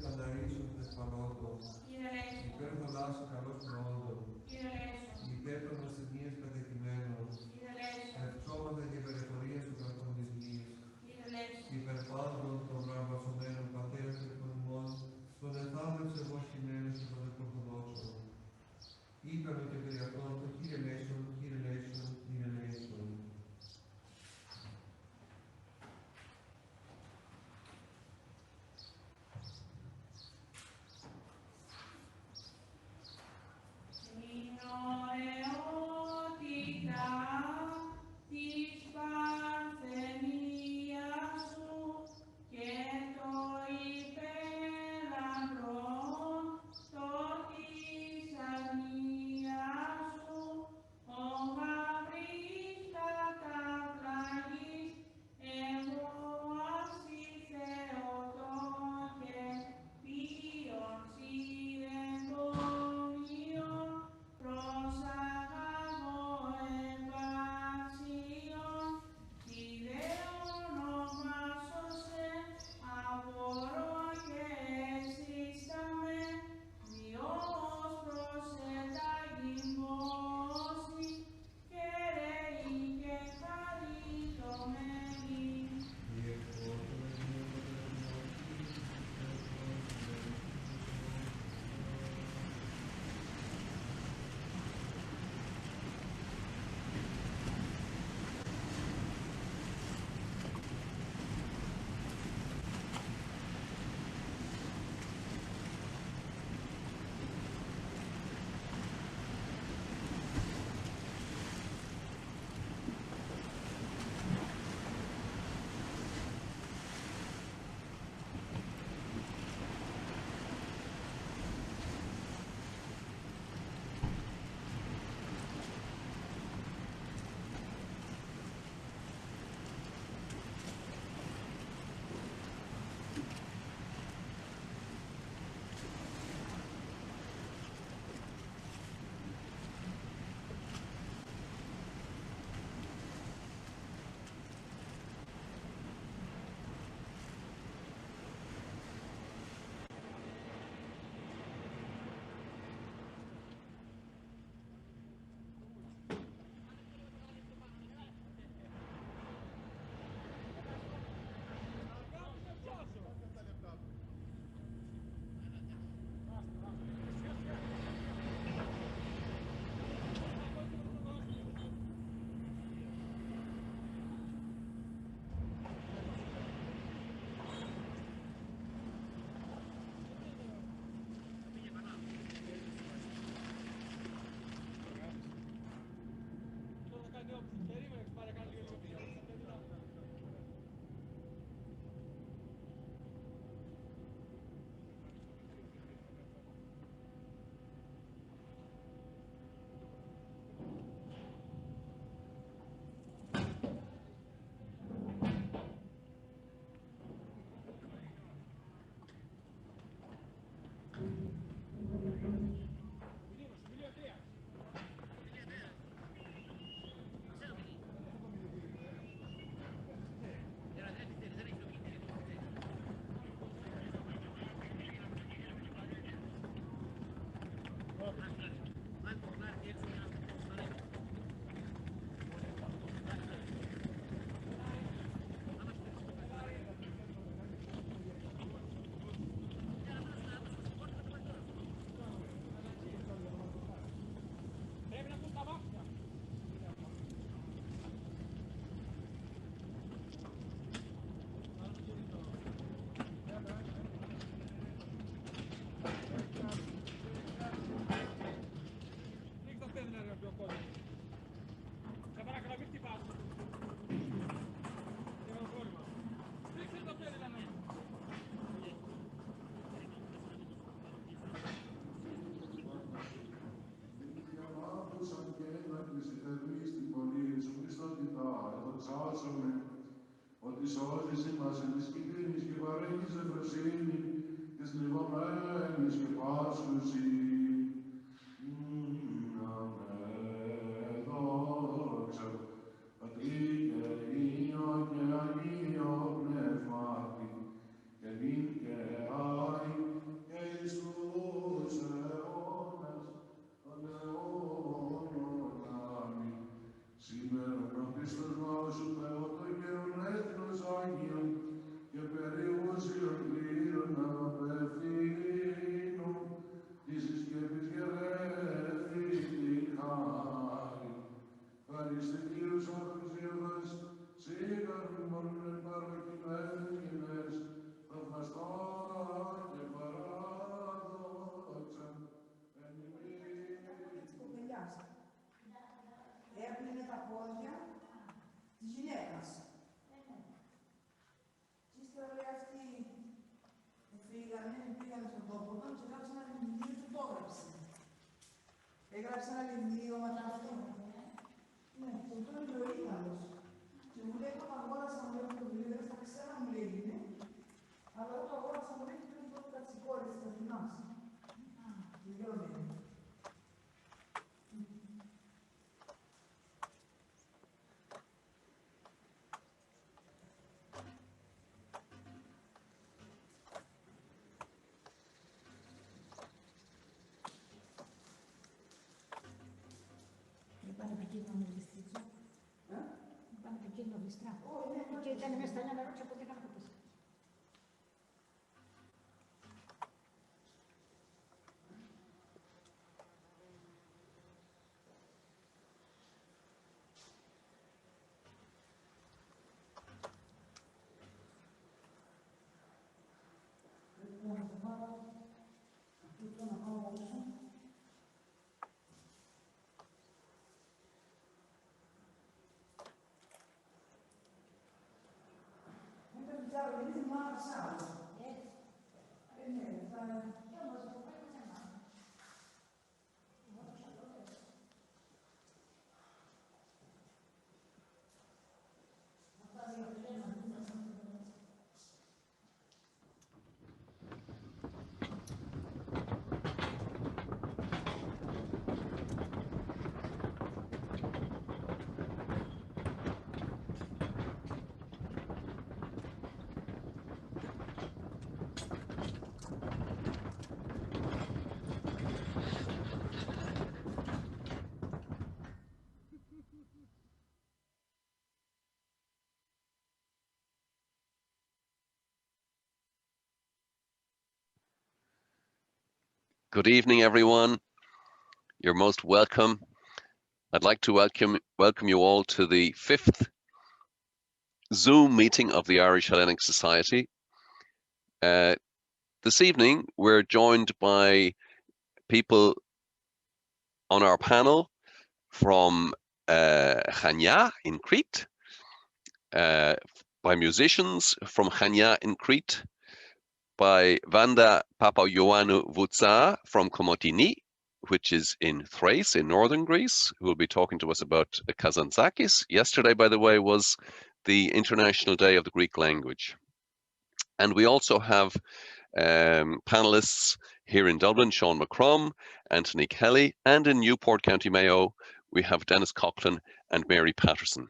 καθαρίσεων δεσπανότων, υπέρ θολάσου καλώς νόντων, υπέρ των ασθενείας κατοικημένων, ευξώματα και περιφορίας του κρατών της γης, υπέρ πάντων των ραμβασωμένων πατέρων και των ημών, στον εθάβευσε εγώ χειμένος και των Ορθοδόξων. Είπαμε και περί αυτών το Κύριε Λέησον, Κύριε Λέησον, Κύριε Λέησον. Ότι σώζεις ημάς εν της πικρίνης και παρέχεις ευφροσύνη της λιβωμένης και πάσχουσι. Δόξα, Πατρί και Υιό και Αγίο Πνεύματι, και νυν και άη Έγραψε ένα λιμνίωμα αυτό. Ναι, αυτό είναι ο Ήγαλος. Και μου λέει, όταν αγόρασα μου λέει το βιβλίο, δεν θα ξέρα μου λέει είναι, αλλά εγώ το αγόρασα μου λέει πριν τότε τα τσικόρες της Αθηνάς. Βιβλίο είναι. Και ήταν μέσα στα νερά ρώτησα ποτέ κανένα ποτέ. Good evening, everyone. You're most welcome. I'd like to welcome you all to the 5th Zoom meeting of the Irish-Hellenic Society. This evening, we're joined by people on our panel from Chania in Crete, by musicians from Chania in Crete, by Vanda Papaioannou Voutsa from Komotini, which is in Thrace in northern Greece, who will be talking to us about Kazantzakis. Yesterday, by the way, was the International Day of the Greek Language. And we also have panelists here in Dublin, Seán McCrum, Anthony Kelly, and in Newport, County Mayo, we have Dennis Coughlin and Mary Patterson.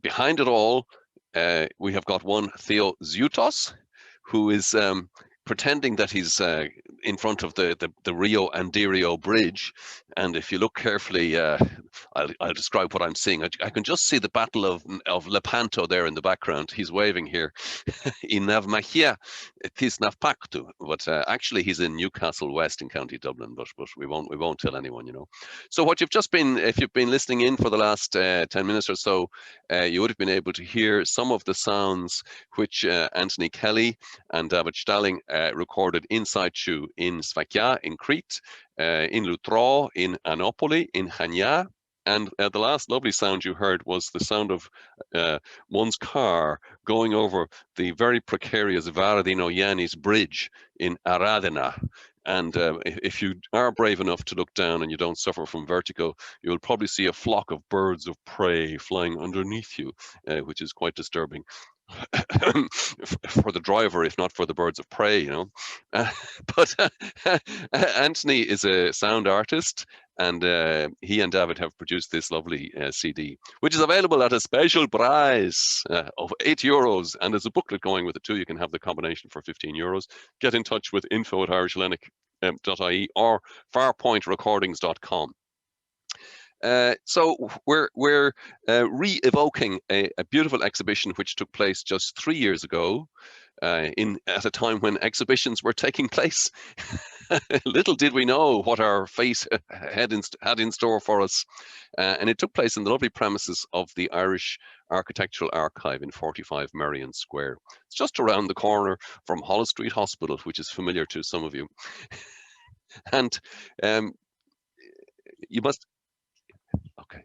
Behind it all, we have got one Theo Zoutos, who is pretending that he's in front of the Rio Andirio bridge. And if you look carefully, I'll describe what I'm seeing. I can just see the Battle of Lepanto there in the background. He's waving here. In Navmachia, tis Navpaktu. But actually, he's in Newcastle West in County Dublin. But we won't tell anyone, you know. So what you've just been, if you've been listening in for the last 10 minutes or so, you would have been able to hear some of the sounds which Anthony Kelly and David Stalling recorded in situ in Sfakia in Crete, in Lutro, in Anopoli, in Chania. And the last lovely sound you heard was the sound of one's car going over the very precarious Varadino Yannis bridge in Aradina. And if you are brave enough to look down and you don't suffer from vertigo, you'll probably see a flock of birds of prey flying underneath you, which is quite disturbing. For the driver, if not for the birds of prey, you know. But Anthony is a sound artist, and he and David have produced this lovely CD, which is available at a special price of €8. And there's a booklet going with it too. You can have the combination for €15. Get in touch with info@irishhellenic.ie or farpointrecordings.com. So we're re-evoking a beautiful exhibition which took place just 3 years ago, at a time when exhibitions were taking place. Little did we know what our fate had in store for us, and it took place in the lovely premises of the Irish Architectural Archive in 45 Merrion Square. It's just around the corner from Holles Street Hospital, which is familiar to some of you. And you must. Okay.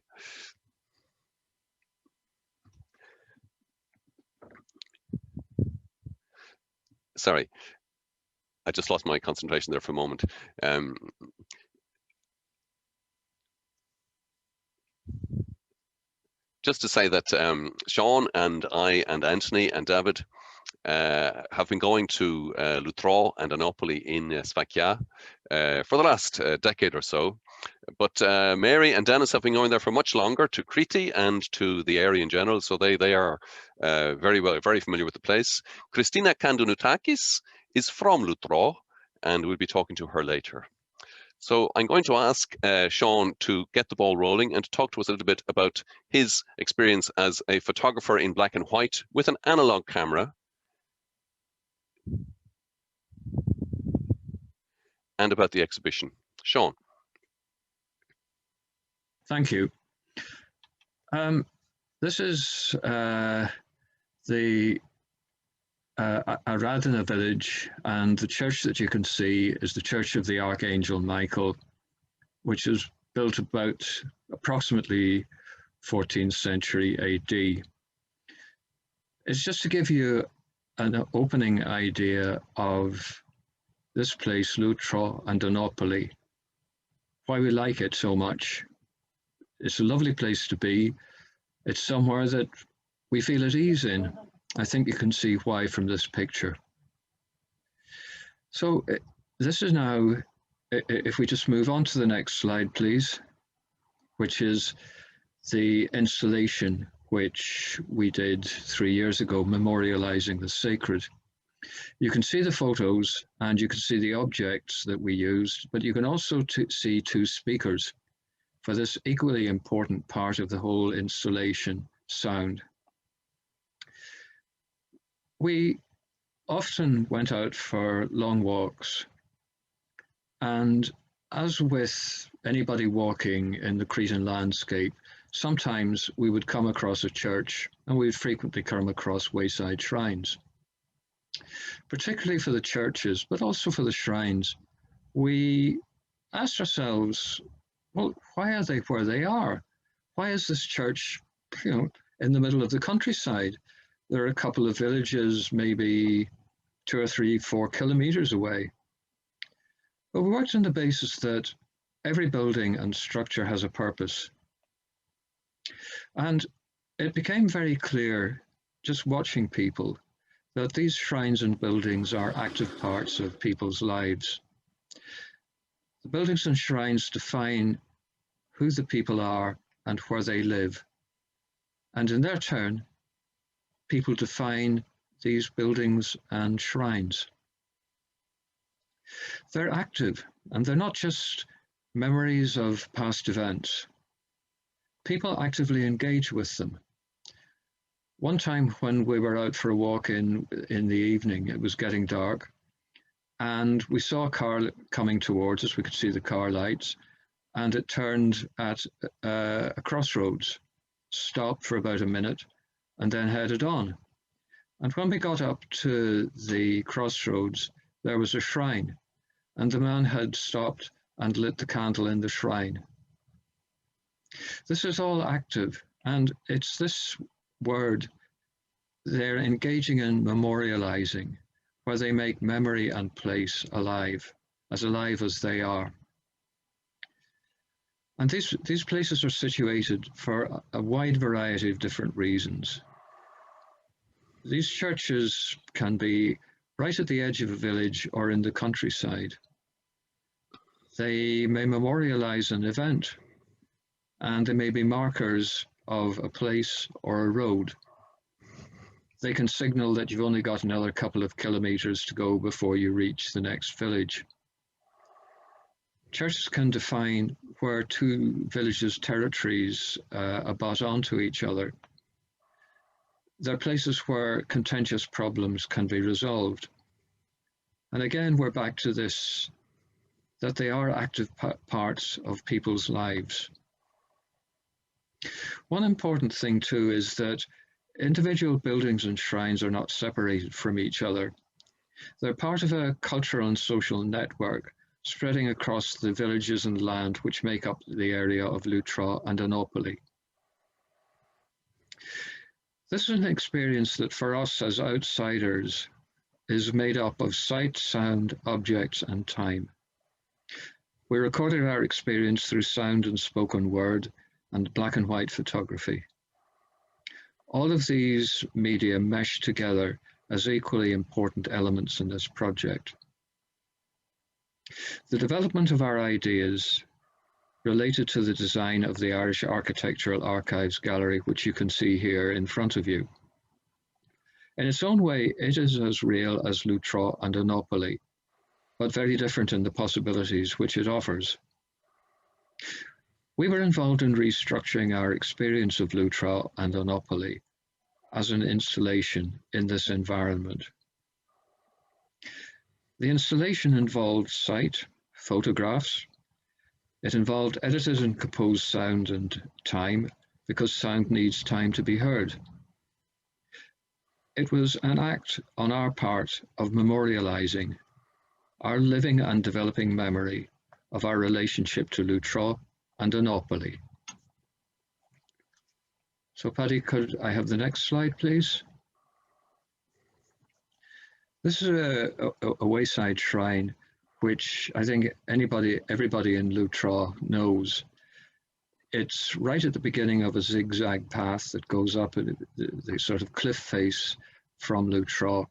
Sorry, I just lost my concentration there for a moment. just to say that Seán and I and Anthony and David have been going to Lutrò and Anopoli in Sfakia for the last decade or so. But Mary and Dennis have been going there for much longer, to Crete and to the area in general. So they are very familiar with the place. Christina Kandunutakis is from Lutrò, and we'll be talking to her later. So I'm going to ask Seán to get the ball rolling and to talk to us a little bit about his experience as a photographer in black and white with an analog camera, and about the exhibition. Seán. Thank you. This is the Aradina village, and the church that you can see is the Church of the Archangel Michael, which was built about approximately 14th century AD. It's just to give you an opening idea of this place, Lutrò and Anopoli, why we like it so much. It's a lovely place to be. It's somewhere that we feel at ease in. I think you can see why from this picture. So this is now, if we just move on to the next slide, please, which is the installation which we did 3 years ago, Memorializing the Sacred. You can see the photos and you can see the objects that we used, but you can also see two speakers for this equally important part of the whole installation, sound. We often went out for long walks, and as with anybody walking in the Cretan landscape, sometimes we would come across a church, and we would frequently come across wayside shrines. Particularly for the churches, but also for the shrines, we asked ourselves, well, why are they where they are? Why is this church, in the middle of the countryside? There are a couple of villages, maybe 2 or 3, 4 kilometers away. But we worked on the basis that every building and structure has a purpose. And it became very clear, just watching people, that these shrines and buildings are active parts of people's lives. The buildings and shrines define who the people are and where they live. And in their turn, people define these buildings and shrines. They're active, and they're not just memories of past events. People actively engage with them. One time when we were out for a walk in the evening, it was getting dark, and we saw a car coming towards us. We could see the car lights, and it turned at a crossroads, stopped for about a minute, and then headed on. And when we got up to the crossroads, there was a shrine, and the man had stopped and lit the candle in the shrine. This is all active, and it's this word they're engaging in memorializing, where they make memory and place alive as they are. And these places are situated for a wide variety of different reasons. These churches can be right at the edge of a village or in the countryside. They may memorialize an event, and they may be markers of a place or a road. They can signal that you've only got another couple of kilometers to go before you reach the next village. Churches can define where two villages' territories abut onto each other. They're places where contentious problems can be resolved. And again, we're back to this, that they are active parts of people's lives. One important thing too is that individual buildings and shrines are not separated from each other. They're part of a cultural and social network spreading across the villages and land which make up the area of Lutrò and Anopoli. This is an experience that for us as outsiders is made up of sight, sound, objects, and time. We recorded our experience through sound and spoken word and black and white photography. All of these media mesh together as equally important elements in this project. The development of our ideas related to the design of the Irish Architectural Archives Gallery, which you can see here in front of you. In its own way, it is as real as Loutrò and Onopoli, but very different in the possibilities which it offers. We were involved in restructuring our experience of Loutrò and Onopoli as an installation in this environment. The installation involved sight, photographs. It involved edited and composed sound and time, because sound needs time to be heard. It was an act on our part of memorializing our living and developing memory of our relationship to Loutrò and Onopoli. So Paddy, could I have the next slide, please? This is a wayside shrine, which I think everybody in Loutrò knows. It's right at the beginning of a zigzag path that goes up the sort of cliff face from Loutrò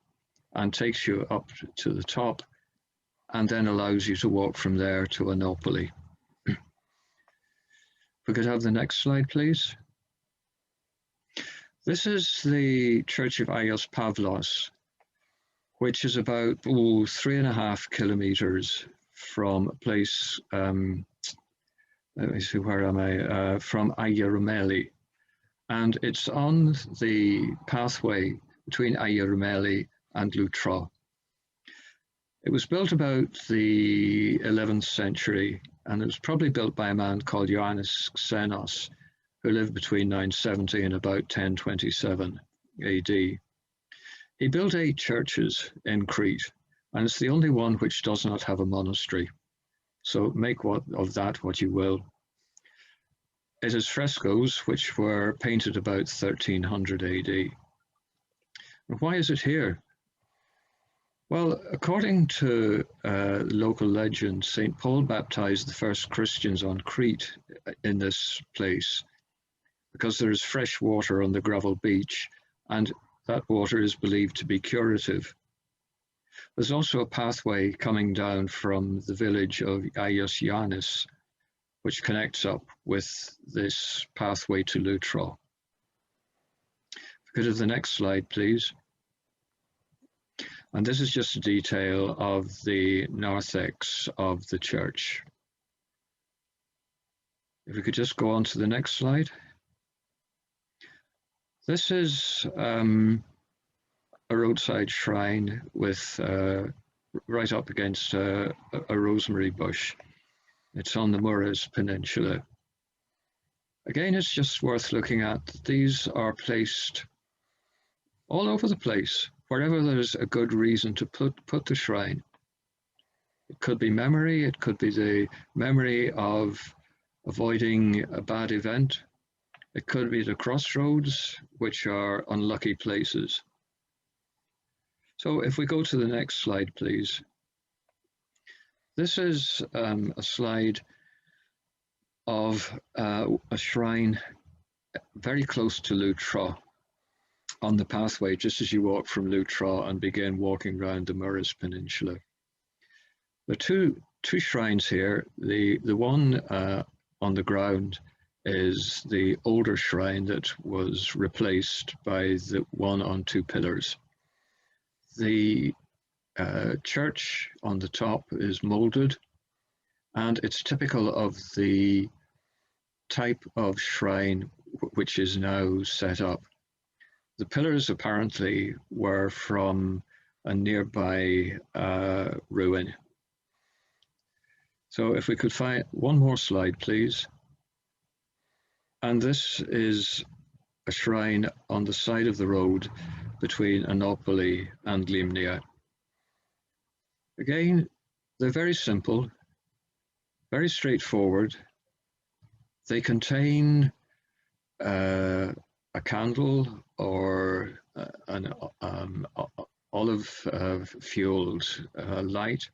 and takes you up to the top, and then allows you to walk from there to Onopoli. If we could have the next slide, please. This is the Church of Agios Pavlos, which is about 3.5 kilometers from a place, let me see, where am I? From Agia Rumeli. And it's on the pathway between Agia Rumeli and Loutrò. It was built about the 11th century, and it was probably built by a man called Ioannis Xenos, who lived between 970 and about 1027 AD. He built 8 churches in Crete, and it's the only one which does not have a monastery. So make of that what you will. It has frescoes which were painted about 1300 AD. And why is it here? Well, according to local legend, St. Paul baptized the first Christians on Crete in this place because there is fresh water on the gravel beach, and that water is believed to be curative. There's also a pathway coming down from the village of Agios Ioannis, which connects up with this pathway to Loutrò. If we could have the next slide, please. And this is just a detail of the narthex of the church. If we could just go on to the next slide. This is a roadside shrine with right up against a rosemary bush. It's on the Muras Peninsula. Again, it's just worth looking at. These are placed all over the place, wherever there's a good reason to put the shrine. It could be memory, it could be the memory of avoiding a bad event. It could be the crossroads, which are unlucky places. So if we go to the next slide, please. This is a slide of a shrine very close to Loutrò, on the pathway just as you walk from Loutrò and begin walking around the Muras Peninsula. There are two shrines here. The one on the ground is the older shrine that was replaced by the one on 2 pillars. The church on the top is molded, and it's typical of the type of shrine which is now set up. The pillars apparently were from a nearby ruin. So if we could find one more slide, please. And this is a shrine on the side of the road between Onopoli and Limnia. Again, they're very simple, very straightforward. They contain a candle or an olive-fueled light,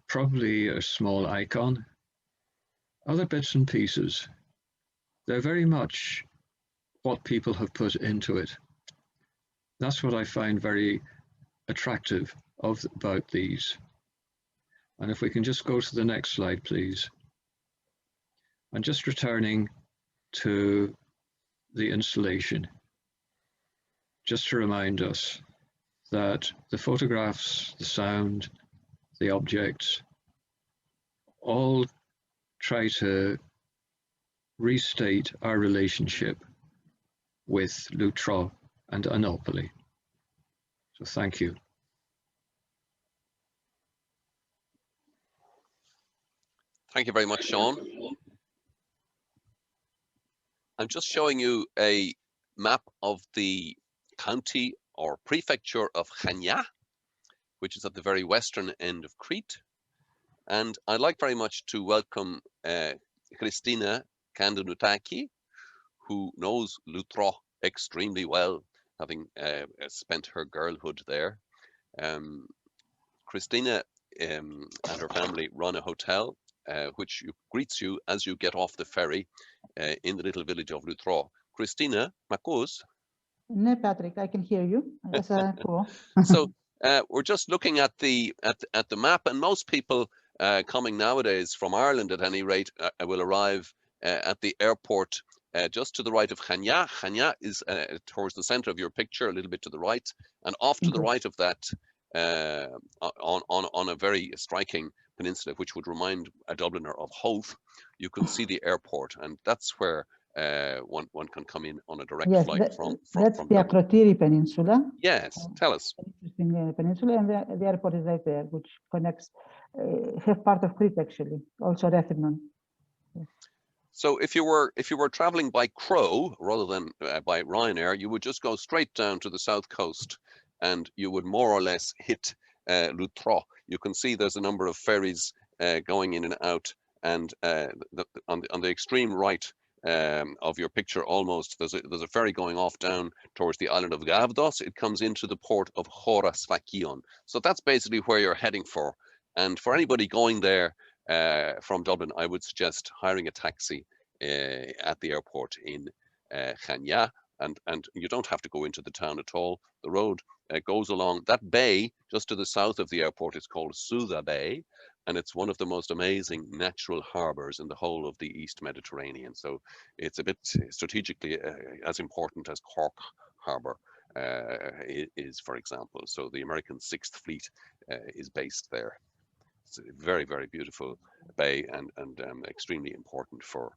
probably a small icon, other bits and pieces. They're very much what people have put into it. That's what I find very attractive about these. And if we can just go to the next slide, please. And just returning to the installation, just to remind us that the photographs, the sound, the objects, all try to restate our relationship with Lutro and Anopoli. So thank you. Thank you very much, Seán. I'm just showing you a map of the county or prefecture of Chania, which is at the very western end of Crete. And I'd like very much to welcome Christina Kandanutaki, who knows Lutro extremely well, having spent her girlhood there. Christina and her family run a hotel which greets you as you get off the ferry in the little village of Lutro. Christina McCrum. No, Patrick, I can hear you. That's cool. So we're just looking at the map, and most people coming nowadays from Ireland, at any rate, will arrive at the airport just to the right of Chania. Chania is towards the center of your picture, a little bit to the right, and off to the right of that, on a very striking peninsula, which would remind a Dubliner of Howth, you can see the airport, and that's where one can come in on a direct flight from that's from the Dublin. Akrotiri Peninsula. Yes, tell us. Interesting peninsula, and the airport is right there, which connects half part of Crete, actually, also Rethymnon. So if you were traveling by Crow rather than by Ryanair, you would just go straight down to the south coast, and you would more or less hit Lutro. You can see there's a number of ferries going in and out, and on the extreme right of your picture, almost there's a ferry going off down towards the island of Gavdos. It comes into the port of Chorasfakion. So that's basically where you're heading for. And for anybody going there from Dublin, I would suggest hiring a taxi at the airport in Chania, and you don't have to go into the town at all. The road goes along that bay just to the south of the airport. It's called Suda Bay, and it's one of the most amazing natural harbors in the whole of the East Mediterranean. So it's a bit strategically as important as Cork Harbor is, for example. So the American 6th Fleet is based there. It's a very, very beautiful bay, and extremely important for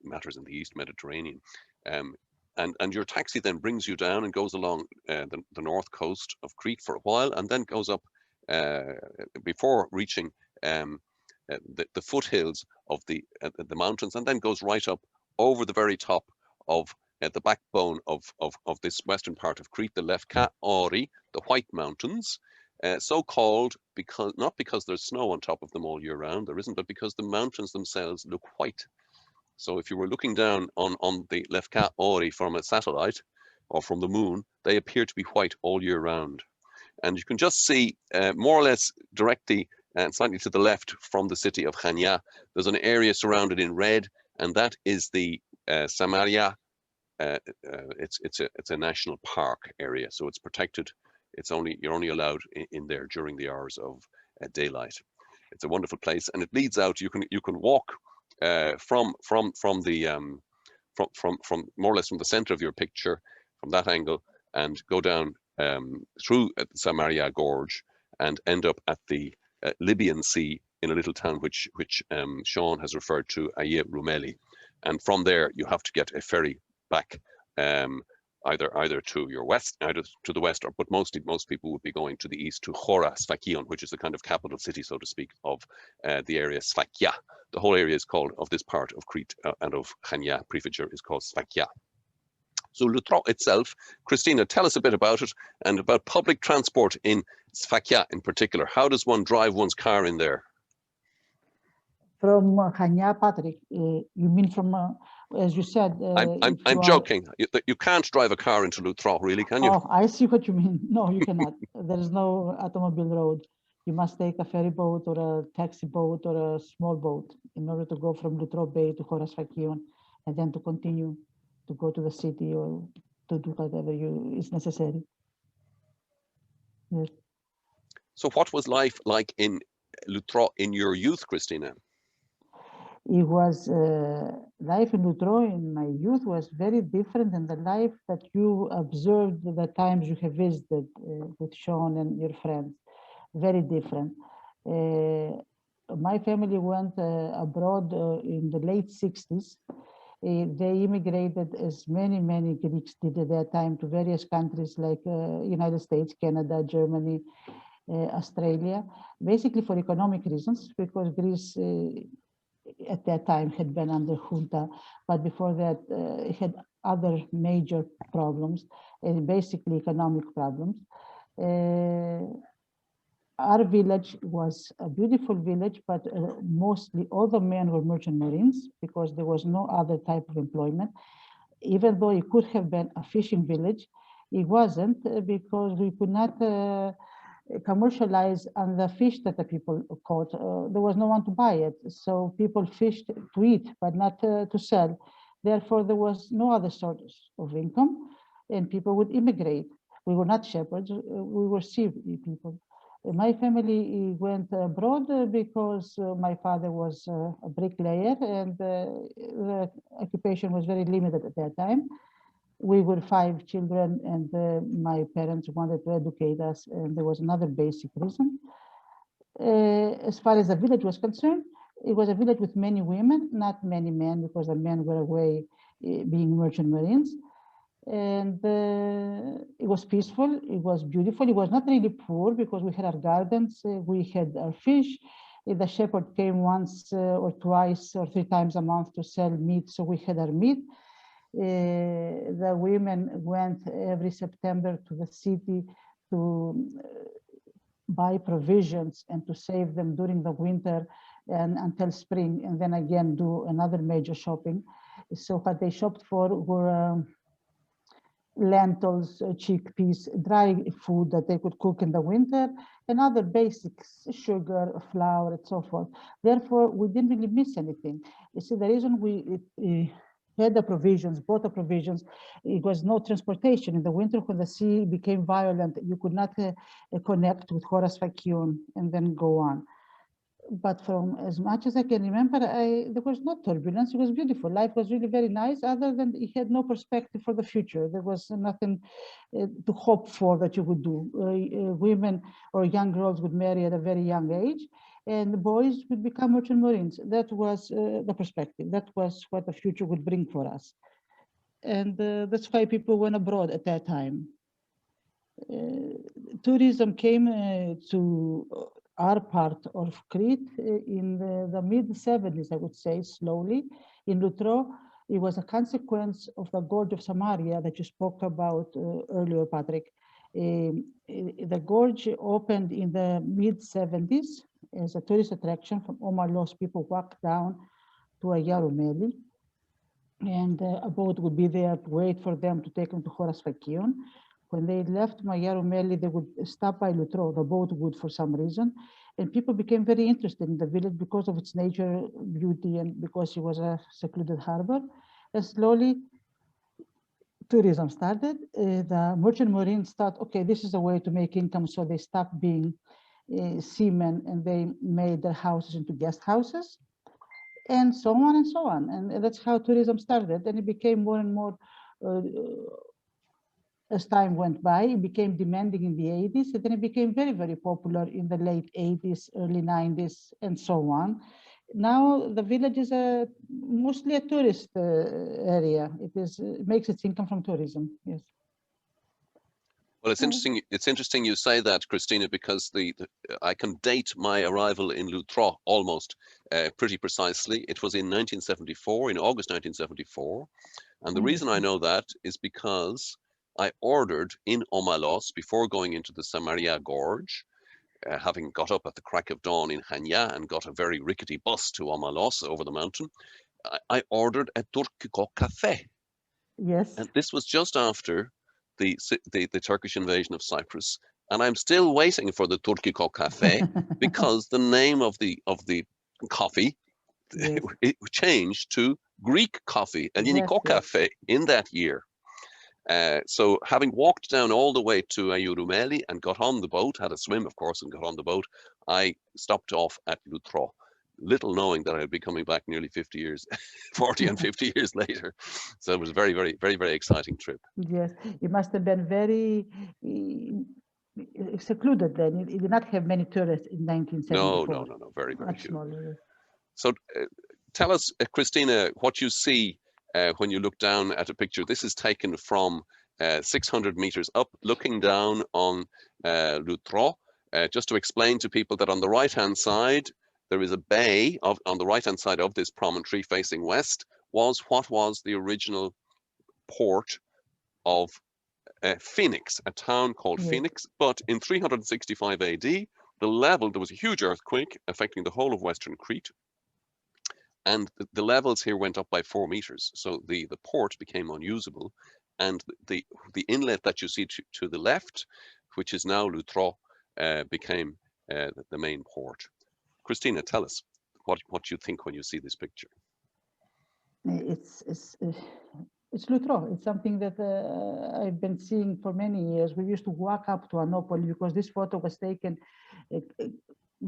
matters in the East Mediterranean. And your taxi then brings you down and goes along the north coast of Crete for a while, and then goes up before reaching the foothills of the mountains, and then goes right up over the very top of the backbone of this western part of Crete, the Lefka Ori, the White Mountains. So called not because there's snow on top of them all year round, there isn't, but because the mountains themselves look white. So if you were looking down on the Lefka Ori from a satellite or from the moon, they appear to be white all year round. And you can just see more or less directly and slightly to the left from the city of Chania, there's an area surrounded in red, and that is the Samaria. It's a national park area, so it's protected. You're only allowed in there during the hours of daylight. It's a wonderful place, and it leads out. You can walk from more or less from the center of your picture, from that angle, and go down through the Samaria Gorge and end up at the Libyan Sea in a little town which Seán has referred to, Aie Rumeli. And from there you have to get a ferry back either to your west, either to the west, but most people would be going to the east to Chorasfakion, which is the kind of capital city, so to speak, of the area Sfakia. The whole area is called, of this part of Crete and of Chania prefecture, is called Sfakia. So Lutro itself, Christina, tell us a bit about it and about public transport in Sfakia in particular. How does one drive one's car in there? From Chania, Patrick, you mean from, as you said... I'm joking. You can't drive a car into Lutro, really, can you? Oh, I see what you mean. No, you cannot. There is no automobile road. You must take a ferry boat or a taxi boat or a small boat in order to go from Lutro Bay to Chorasfakion. and then to continue to go to the city or to do whatever is necessary. Yes. So what was life like in Lutro in your youth, Christina? It was life in Lutro in my youth was very different than the life that you observed the times you have visited with Seán and your friends. Very different. My family went abroad in the late 60s. They immigrated, as many Greeks did at that time, to various countries like United States, Canada, Germany, Australia, basically for economic reasons, because Greece at that time had been under junta, but before that it had other major problems, basically economic problems. Our village was a beautiful village, but mostly all the men were merchant marines because there was no other type of employment. Even though it could have been a fishing village, it wasn't because we could not commercialize on the fish that the people caught. There was no one to buy it. So people fished to eat, but not to sell. Therefore, there was no other source of income and people would immigrate. We were not shepherds, we were sea people. My family went abroad because my father was a bricklayer and the occupation was very limited at that time. We were 5 children and my parents wanted to educate us, and there was another basic reason. As far as the village was concerned, it was a village with many women, not many men, because the men were away being merchant marines. And it was peaceful, it was beautiful, it was not really poor because we had our gardens, we had our fish. The shepherd came once or twice or 3 times a month to sell meat, so we had our meat. The women went every September to the city to buy provisions and to save them during the winter and until spring, and then again do another major shopping. So what they shopped for were lentils, chickpeas, dry food that they could cook in the winter, and other basics, sugar, flour, and so forth. Therefore, we didn't really miss anything. You see, the reason we had the provisions, bought the provisions, it was no transportation. In the winter, when the sea became violent, you could not connect with Horas Fakion and then go on. But from as much as I can remember, there was no turbulence. It was beautiful. Life was really very nice, other than it had no perspective for the future. There was nothing to hope for that you would do. Women or young girls would marry at a very young age, and the boys would become merchant marines. That was the perspective. That was what the future would bring for us. And that's why people went abroad at that time. Tourism came to our part of Crete in the mid-70s, I would say, slowly. In Lutro, it was a consequence of the gorge of Samaria that you spoke about earlier, Patrick. The gorge opened in the mid-70s as a tourist attraction. From Omalos, people walked down to a Yaromeli, and a boat would be there to wait for them to take them to Horas Fakion. When they left Yaromeli, they would stop by Lutro, the boat would for some reason, and people became very interested in the village because of its nature, beauty, and because it was a secluded harbor. And slowly, tourism started. The merchant marines thought, okay, this is a way to make income, so they stopped being seamen and they made their houses into guest houses, and so on and so on. And that's how tourism started, and it became more and more as time went by. It became demanding in the 80s, and then it became very, very popular in the late 80s, early 90s, and so on. Now the village is mostly a tourist area. It makes its income from tourism. Yes. Well, it's interesting. It's interesting you say that, Christina, because I can date my arrival in Lutro almost pretty precisely. It was in 1974, in August 1974, and the reason I know that is because I ordered in Omalos before going into the Samaria Gorge, having got up at the crack of dawn in Hanya and got a very rickety bus to Omalos over the mountain. I ordered a Turkico cafe. Yes. And this was just after the Turkish invasion of Cyprus, and I'm still waiting for the Turkico cafe because the name of the coffee Yes. it changed to Greek coffee, Elliniko Yes, yes. Cafe, in that year. So having walked down all the way to Ayurumeli and got on the boat, had a swim, of course, and got on the boat, I stopped off at Lutro, little knowing that I'd be coming back nearly 50 years, 40 and 50 years later. So it was a very, very, very, very exciting trip. Yes, it must have been very secluded then. It did not have many tourists in 1974. No, very, very Much few. smaller. So tell us, Christina, what you see when you look down at a picture. This is taken from 600 meters up, looking down on Lutro. Just to explain to people that on the right-hand side, there is a bay on the right-hand side of this promontory facing west, was what was the original port of Phoenix, a town called Yes. Phoenix. But in 365 AD, there was a huge earthquake affecting the whole of Western Crete. And the levels here went up by 4 meters. So the port became unusable. And the inlet that you see to the left, which is now Lutro, became the main port. Christina, tell us what you think when you see this picture. It's Lutro. It's something that I've been seeing for many years. We used to walk up to Anopoli because this photo was taken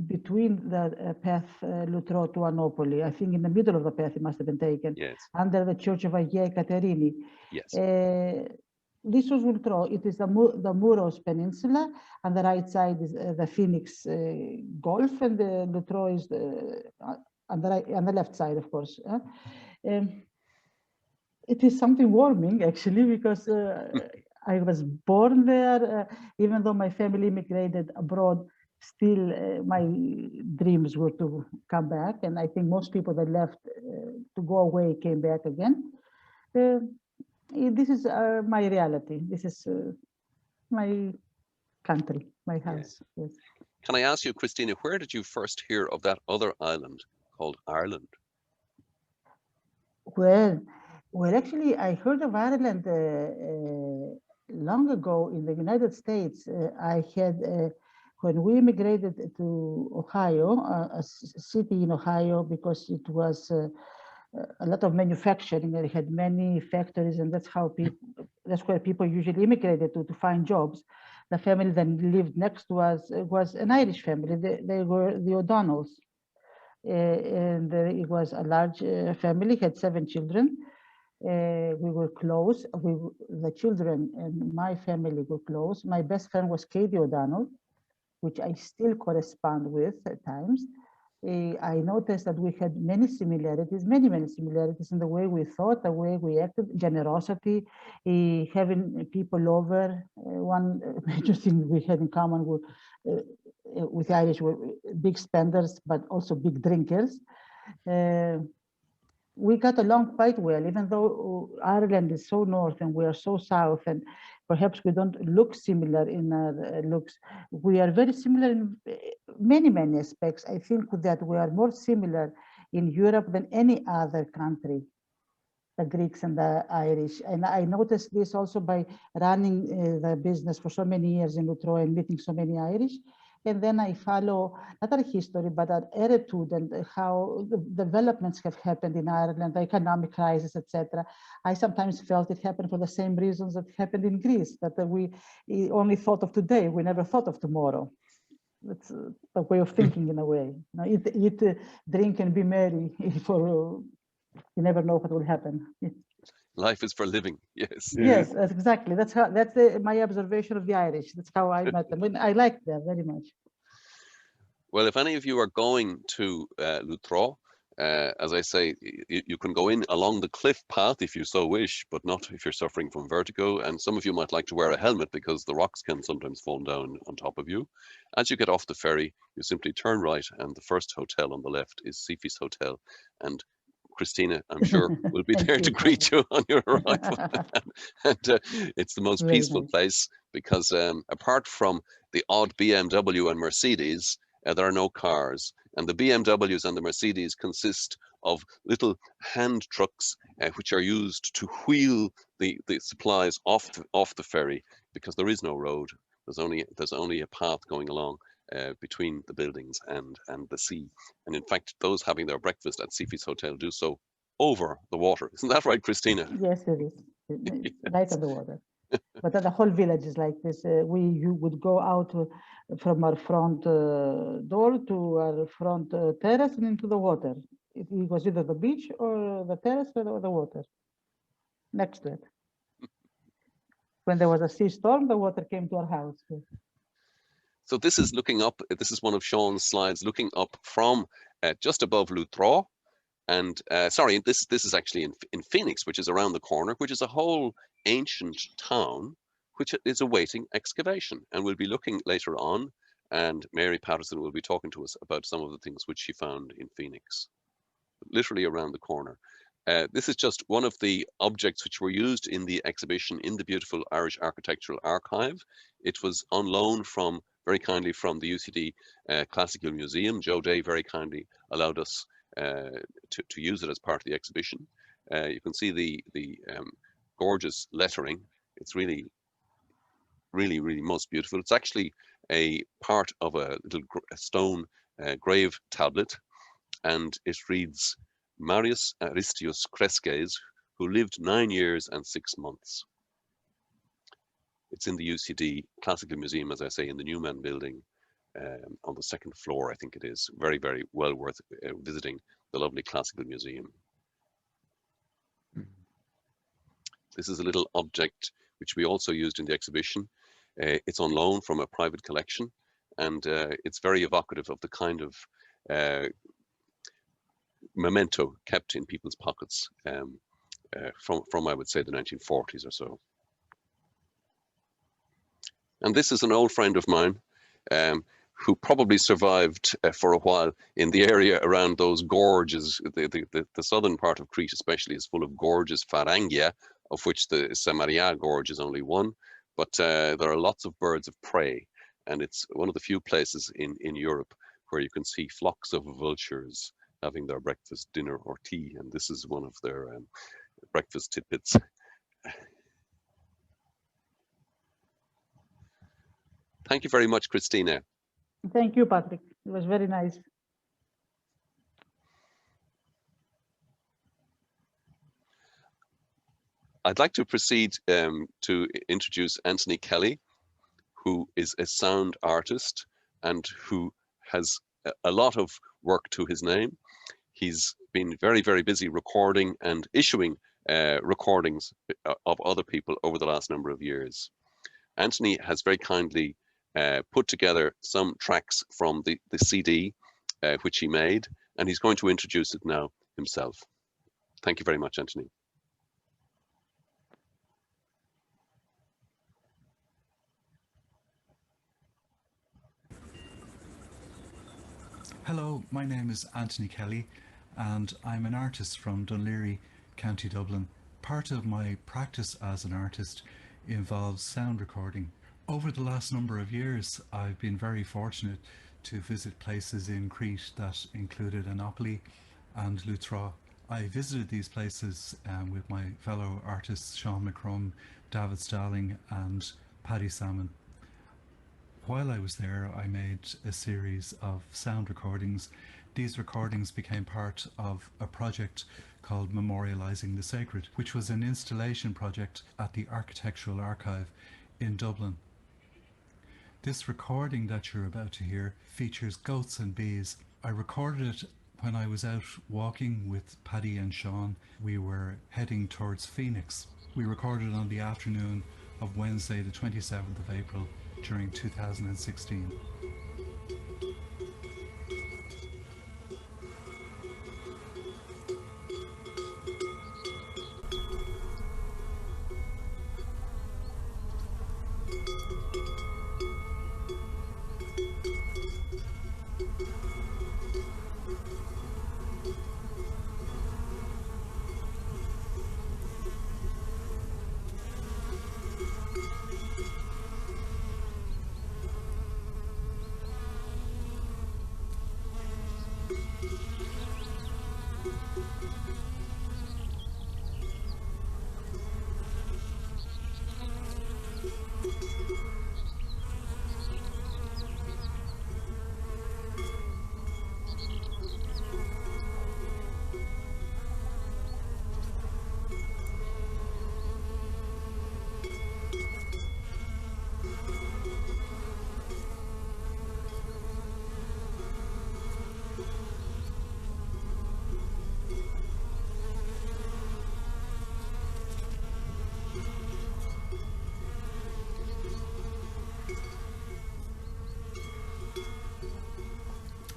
between the path Lutro to Anopoli. I think in the middle of the path it must have been taken. Yes. Under the Church of Agia Caterini. Yes. This was Lutro. It is the Muros Peninsula. On the right side is the Phoenix Gulf, and the Lutro is on the left side, of course. It is something warming, actually, because I was born there. Even though my family immigrated abroad, still my dreams were to come back. And I think most people that left to go away came back again. This is my reality. This is my country, my house. Yes. Can I ask you, Christina, where did you first hear of that other island called Ireland? Well, actually, I heard of Ireland long ago in the United States. I had, when we immigrated to Ohio, a city in Ohio, because it was a lot of manufacturing. They had many factories, and that's where people usually immigrated to find jobs. The family that lived next to us was an Irish family. They were the O'Donnells. And it was a large family, had 7 children. We were close. The children and my family were close. My best friend was Katie O'Donnell, which I still correspond with at times. I noticed that we had many similarities in the way we thought, the way we acted, generosity, having people over. One major thing we had in common with the Irish were big spenders, but also big drinkers. We got along quite well, even though Ireland is so north and we are so south, and perhaps we don't look similar in our looks. We are very similar in many, many aspects. I think that we are more similar in Europe than any other country, the Greeks and the Irish. And I noticed this also by running the business for so many years in Lutro and meeting so many Irish. And then I follow not our history, but our attitude and how the developments have happened in Ireland, the economic crisis, etc. I sometimes felt it happened for the same reasons that happened in Greece, that we only thought of today, we never thought of tomorrow. That's a way of thinking in a way. Now, eat, drink, and be merry, for you never know what will happen. Life is for living. Yes. Yes, that's exactly. That's my observation of the Irish. That's how I met them. I like them very much. Well, if any of you are going to Lutro, as I say, you can go in along the cliff path if you so wish, but not if you're suffering from vertigo. And some of you might like to wear a helmet because the rocks can sometimes fall down on top of you. As you get off the ferry, you simply turn right, and the first hotel on the left is Sifis Hotel. And Christina, I'm sure, will be there to greet you on your arrival. And it's the most peaceful place because apart from the odd BMW and Mercedes, there are no cars. And the BMWs and the Mercedes consist of little hand trucks which are used to wheel the supplies off the ferry because there is no road. There's only a path going along. between the buildings and the sea. And in fact, those having their breakfast at Seafeast Hotel do so over the water. Isn't that right, Christina? Yes, it is. Right on the water. But the whole village is like this. You would go out from our front door to our front terrace and into the water. It was either the beach or the terrace or the water next to it. When there was a sea storm, the water came to our house. So this is looking up, this is one of Seán's slides looking up from just above Loutreux. And sorry, this is actually in Phoenix, which is around the corner, which is a whole ancient town, which is awaiting excavation. And we'll be looking later on, and Mary Patterson will be talking to us about some of the things which she found in Phoenix, literally around the corner. This is just one of the objects which were used in the exhibition in the beautiful Irish Architectural Archive. It was on loan very kindly from the UCD Classical Museum. Joe Day very kindly allowed us to use it as part of the exhibition. You can see the gorgeous lettering. It's really most beautiful. It's actually a part of a little stone grave tablet, and it reads, Marius Aristius Cresques, who lived 9 years and 6 months. It's in the UCD Classical Museum, as I say, in the Newman building on the 2nd floor, I think it is. Very, very well worth visiting the lovely Classical Museum. This is a little object which we also used in the exhibition. It's on loan from a private collection, and it's very evocative of the kind of memento kept in people's pockets from I would say the 1940s or so. And this is an old friend of mine who probably survived for a while in the area around those gorges. The southern part of Crete especially is full of gorges, Pharangia, of which the Samaria gorge is only one, but there are lots of birds of prey, and it's one of the few places in Europe where you can see flocks of vultures having their breakfast, dinner, or tea, and this is one of their breakfast tidbits. Thank you very much, Christina. Thank you, Patrick. It was very nice. I'd like to proceed to introduce Anthony Kelly, who is a sound artist and who has a lot of work to his name. He's been very, very busy recording and issuing recordings of other people over the last number of years. Anthony has very kindly put together some tracks from the CD which he made, and he's going to introduce it now himself. Thank you very much, Anthony. Hello, my name is Anthony Kelly, and I'm an artist from Dunleary, County Dublin. Part of my practice as an artist involves sound recording. Over the last number of years, I've been very fortunate to visit places in Crete that included Anopoli and Loutreux. I visited these places with my fellow artists Seán McCrum, David Stalling and Paddy Sammon. While I was there, I made a series of sound recordings. These recordings became part of a project called Memorialising the Sacred, which was an installation project at the Architectural Archive in Dublin. This recording that you're about to hear features goats and bees. I recorded it when I was out walking with Paddy and Seán. We were heading towards Phoenix. We recorded on the afternoon of Wednesday, the 27th of April, during 2016.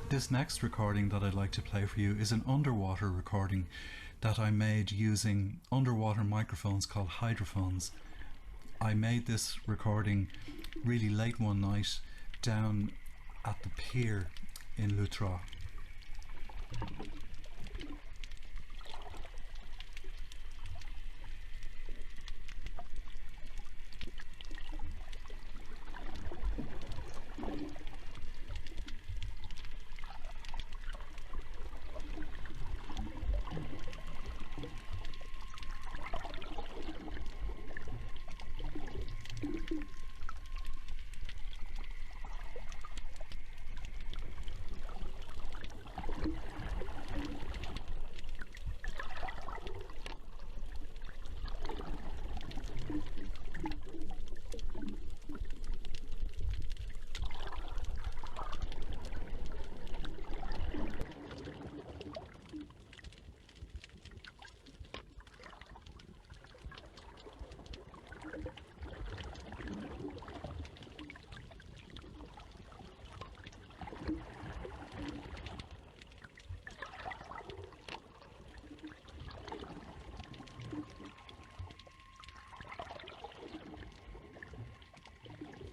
This next recording that I'd like to play for you is an underwater recording that I made using underwater microphones called hydrophones. I made this recording really late one night down at the pier in Lutraw.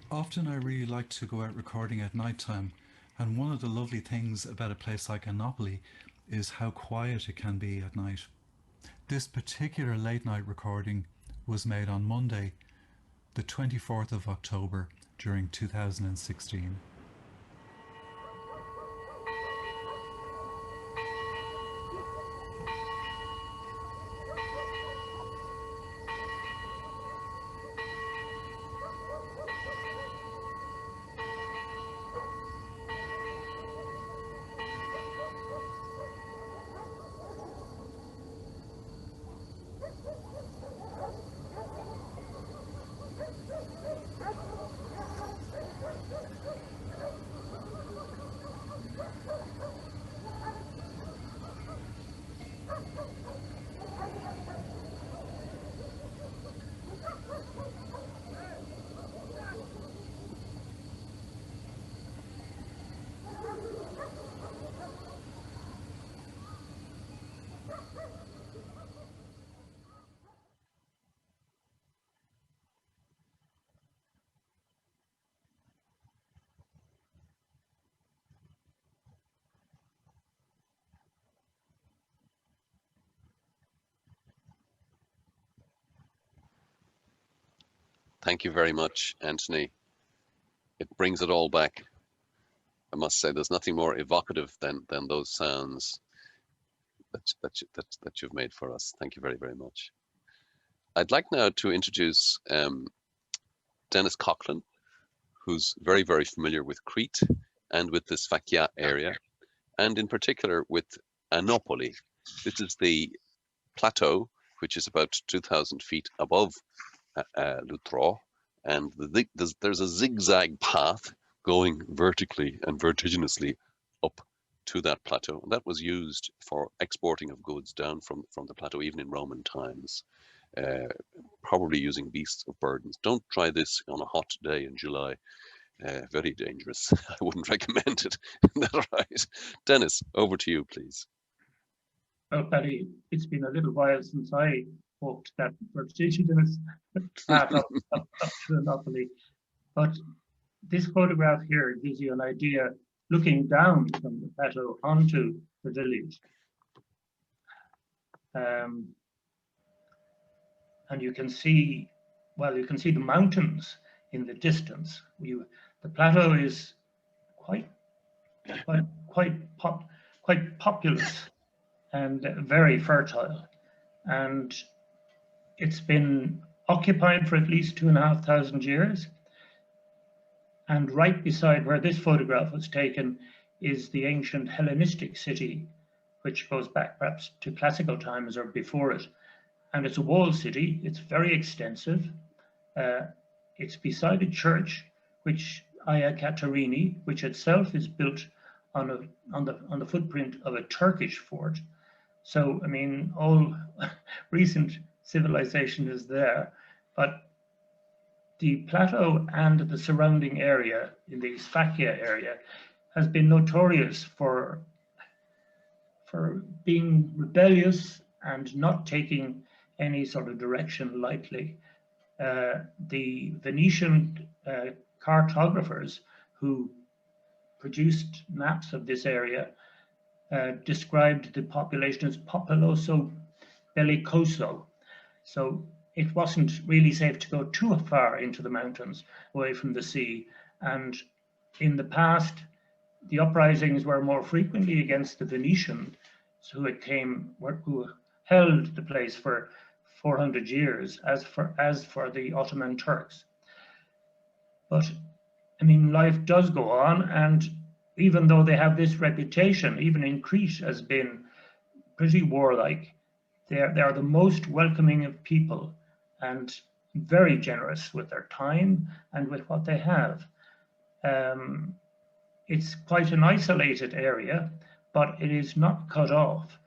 Often I really like to go out recording at night time, and one of the lovely things about a place like Annapolis is how quiet it can be at night. This particular late night recording was made on Monday, the 24th of October during 2016. Thank you very much, Anthony. It brings it all back. I must say, there's nothing more evocative than those sounds that you've made for us. Thank you very, very much. I'd like now to introduce Dennis Coughlin, who's very, very familiar with Crete and with the Sfakia area, and in particular with Annapolis. This is the plateau, which is about 2,000 feet above Lutraw, and there's a zigzag path going vertically and vertiginously up to that plateau, and that was used for exporting of goods down from the plateau even in Roman times, probably using beasts of burdens. Don't try this on a hot day in July. Very dangerous. I wouldn't recommend it. Is that right? Dennis, over to you, please. Well, Paddy, it's been a little while since I walked that vertiginous path up to Annapolis. But this photograph here gives you an idea looking down from the plateau onto the village. And you can see, well, you can see the mountains in the distance. The plateau is quite populous and very fertile, and it's been occupied for at least 2,500 years. And right beside where this photograph was taken is the ancient Hellenistic city, which goes back perhaps to classical times or before it. And it's a walled city. It's very extensive. It's beside a church, which Aya Katerini, which itself is built on the footprint of a Turkish fort. So, I mean, all recent civilization is there, but the plateau and the surrounding area in the Sfakia area has been notorious for being rebellious and not taking any sort of direction lightly. The Venetian cartographers who produced maps of this area described the population as populoso bellicoso. So it wasn't really safe to go too far into the mountains away from the sea. And in the past, the uprisings were more frequently against the Venetians who held the place for 400 years, as for the Ottoman Turks. But I mean, life does go on, and even though they have this reputation, even in Crete, as being pretty warlike, they are the most welcoming of people and very generous with their time and with what they have. It's quite an isolated area, but it is not cut off.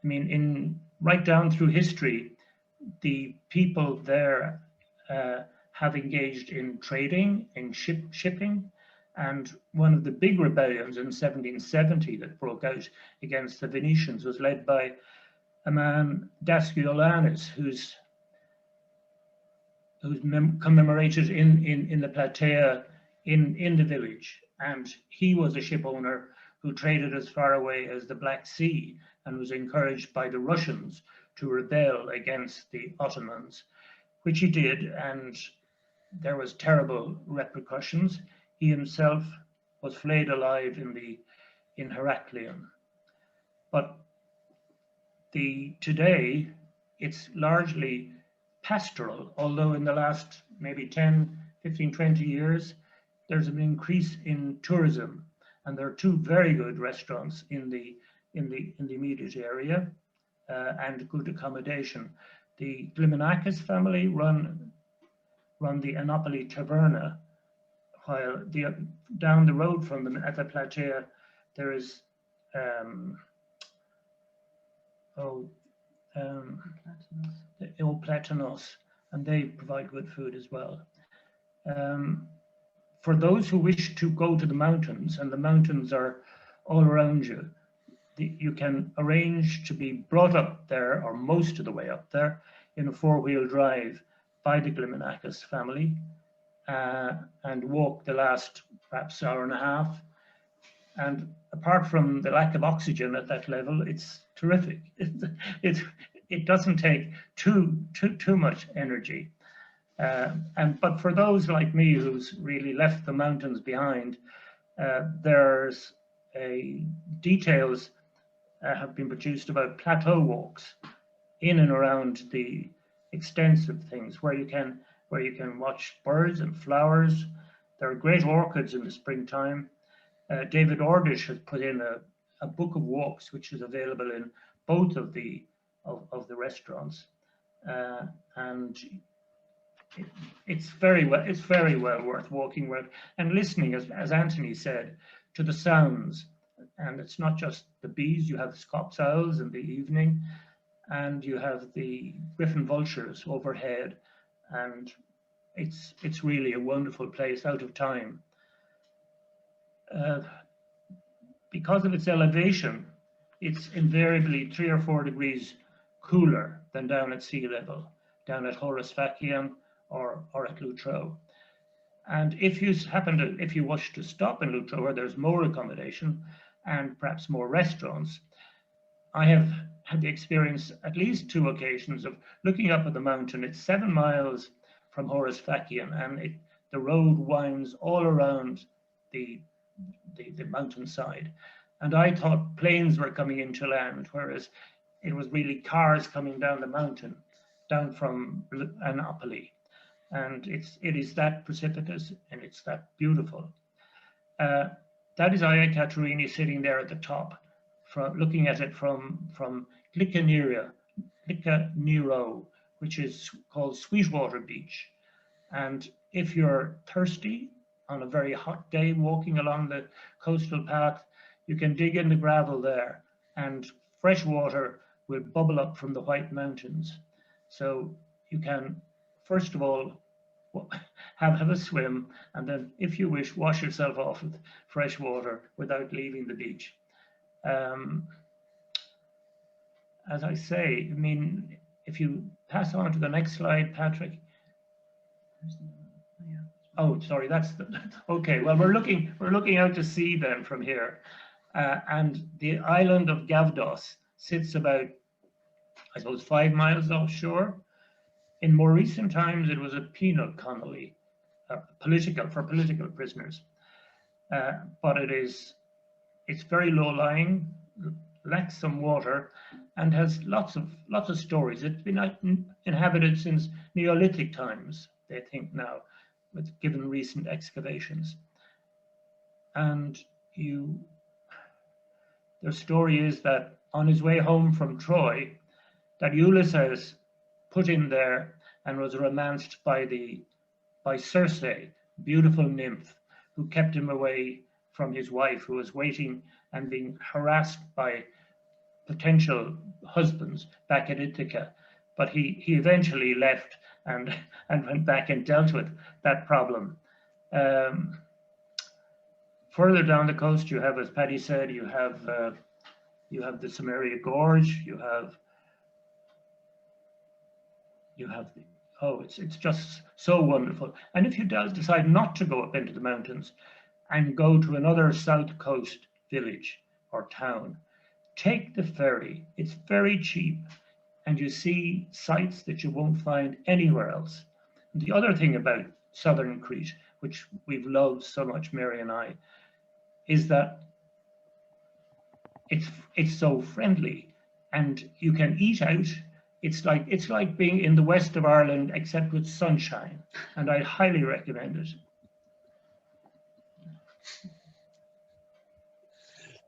I mean, right down through history, the people there have engaged in trading, in shipping, and one of the big rebellions in 1770 that broke out against the Venetians was led by a man, Dasciolanis, who's commemorated in the platea in the village. And he was a ship owner who traded as far away as the Black Sea and was encouraged by the Russians to rebel against the Ottomans, which he did, and there was terrible repercussions. He himself was flayed alive in Heraklion. But today it's largely pastoral, although in the last maybe 10, 15, 20 years, there's an increase in tourism, and there are two very good restaurants in the immediate area and good accommodation. The Drakakis family run the Anopoli Taverna, while down the road from them at the platea there is Platanos, and they provide good food as well. For those who wish to go to the mountains, and the mountains are all around you, you can arrange to be brought up there, or most of the way up there, in a four-wheel drive by the Drakakis family, and walk the last perhaps hour and a half. And apart from the lack of oxygen at that level, it's terrific. It doesn't take too much energy. But for those like me who's really left the mountains behind, there's details have been produced about plateau walks in and around the extensive things where you can watch birds and flowers. There are great orchids in the springtime. David Ordish has put in a book of walks, which is available in both of the restaurants, and it's very well worth walking with and listening, as Anthony said, to the sounds. And it's not just the bees. You have scops owls in the evening, and you have the griffin vultures overhead, and it's really a wonderful place out of time. Because of its elevation, it's invariably 3 or 4 degrees cooler than down at sea level, down at Horace-Fakian or at Lutro. And if you wish to stop in Lutro, where there's more accommodation and perhaps more restaurants, I have had the experience at least 2 occasions of looking up at the mountain. It's 7 miles from Horace-Fakian, and the road winds all around the mountainside. And I thought planes were coming into land, whereas it was really cars coming down the mountain, down from Anopoli. And it is that precipitous, and it's that beautiful. That is Aya Caterini sitting there at the top, looking at it from Glicaniro, which is called Sweetwater Beach. And if you're thirsty on a very hot day walking along the coastal path, you can dig in the gravel there, and fresh water will bubble up from the White Mountains. So you can, first of all, have a swim, and then, if you wish, wash yourself off with fresh water without leaving the beach. As I say, I mean, if you pass on to the next slide, Patrick. Oh, sorry, that's the, okay. Well, we're looking out to sea then from here, and the island of Gavdos sits about, I suppose, 5 miles offshore. In more recent times, it was a penal colony, for political prisoners, but it's very low lying, lacks some water, and has lots of stories. It's been inhabited since Neolithic times, they think now, given recent excavations. And their story is that on his way home from Troy, that Ulysses put in there and was romanced by Circe, beautiful nymph, who kept him away from his wife, who was waiting and being harassed by potential husbands back at Ithaca. But he eventually left and went back and dealt with that problem. Further down the coast, you have, as Paddy said, you have the Samaria Gorge, you have it's just so wonderful. And if you decide not to go up into the mountains and go to another south coast village or town, take the ferry. It's very cheap, and you see sights that you won't find anywhere else. And the other thing about southern Crete, which we've loved so much, Mary and I, is that it's so friendly, and you can eat out. It's like being in the west of Ireland, except with sunshine, and I highly recommend it.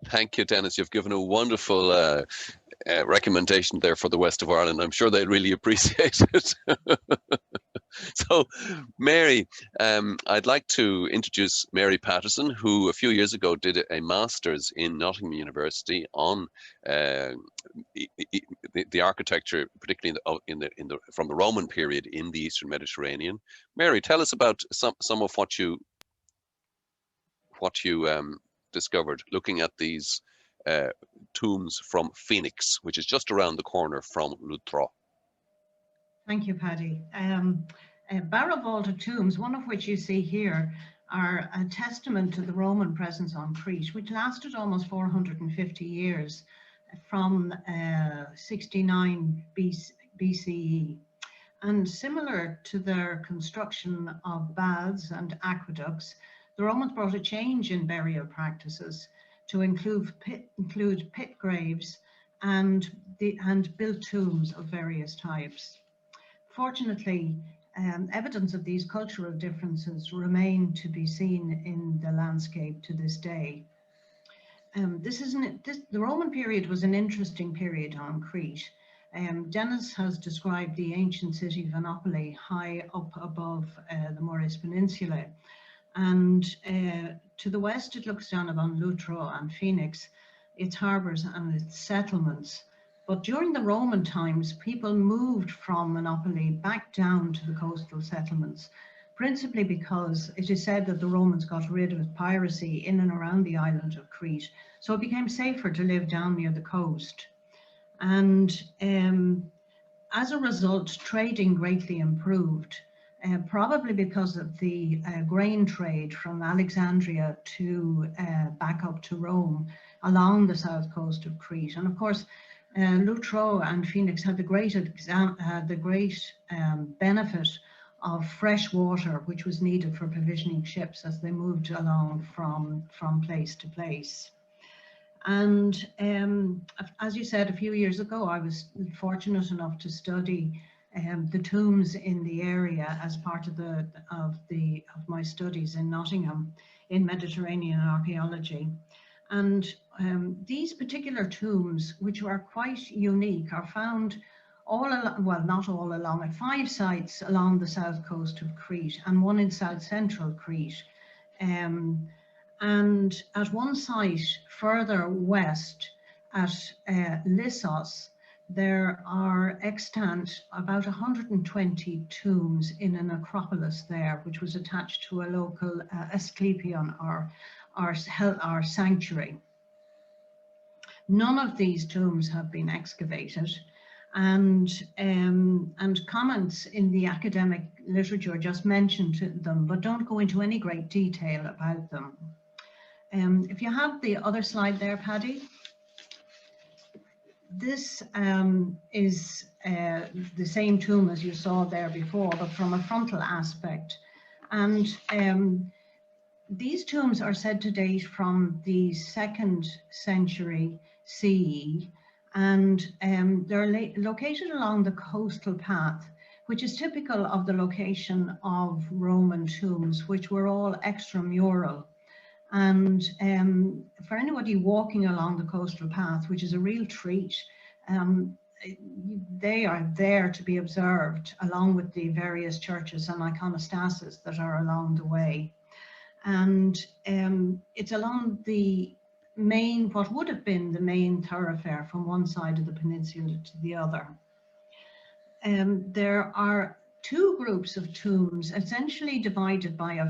Thank you, Dennis. You've given a wonderful recommendation there for the west of Ireland. I'm sure they'd really appreciate it. So, Mary, I'd like to introduce Mary Patterson, who a few years ago did a master's in Nottingham University on the architecture, particularly from the Roman period in the Eastern Mediterranean. Mary, tell us about some of what you discovered looking at these tombs from Phoenix, which is just around the corner from Lutro. Thank you, Paddy. Barrow vaulted tombs, one of which you see here, are a testament to the Roman presence on Crete, which lasted almost 450 years from 69 BCE. And similar to their construction of baths and aqueducts, the Romans brought a change in burial practices to include pit graves and built tombs of various types. Fortunately, evidence of these cultural differences remain to be seen in the landscape to this day. The Roman period was an interesting period on Crete. Dennis has described the ancient city of Anopoli high up above the Moorish Peninsula, and to the west it looks down upon Lutro and Phoenix, its harbours and its settlements. But during the Roman times, people moved from Anopoli back down to the coastal settlements, principally because it is said that the Romans got rid of piracy in and around the island of Crete, so it became safer to live down near the coast. And as a result, trading greatly improved, probably because of the grain trade from Alexandria to back up to Rome along the south coast of Crete. And of course, Lutro and Phoenix had the great benefit of fresh water, which was needed for provisioning ships as they moved along from place to place. And as you said, a few years ago, I was fortunate enough to study the tombs in the area as part of my studies in Nottingham in Mediterranean archaeology. And these particular tombs, which are quite unique, are found all along, well, not all along, at 5 sites along the south coast of Crete and one in south central Crete. And at one site further west at Lissos, there are extant about 120 tombs in a necropolis there, which was attached to a local Asclepion or sanctuary. None of these tombs have been excavated, and comments in the academic literature just mentioned them, but don't go into any great detail about them. If you have the other slide there, Paddy. This is the same tomb as you saw there before, but from a frontal aspect. And these tombs are said to date from the 2nd century CE, and they're located along the coastal path, which is typical of the location of Roman tombs, which were all extramural. And for anybody walking along the coastal path, which is a real treat, they are there to be observed along with the various churches and iconostasis that are along the way. And it's along the main, what would have been the main thoroughfare from one side of the peninsula to the other. There are 2 groups of tombs essentially divided by a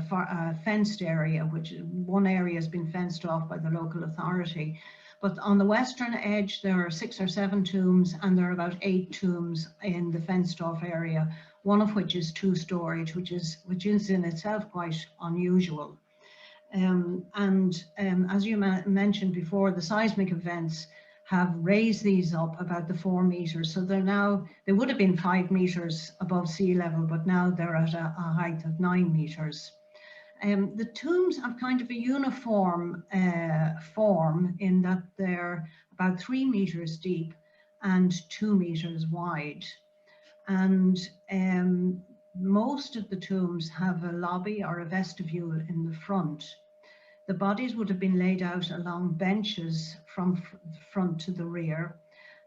fenced area, which one area has been fenced off by the local authority. But on the western edge, there are 6 or 7 tombs, and there are about 8 tombs in the fenced off area, one of which is 2-storied, which is in itself quite unusual. As you mentioned before, the seismic events have raised these up about the 4 meters. So they would have been 5 meters above sea level, but now they're at a height of 9 meters. The tombs have kind of a uniform form in that they're about 3 meters deep and 2 meters wide. And most of the tombs have a lobby or a vestibule in the front. The bodies would have been laid out along benches from front to the rear.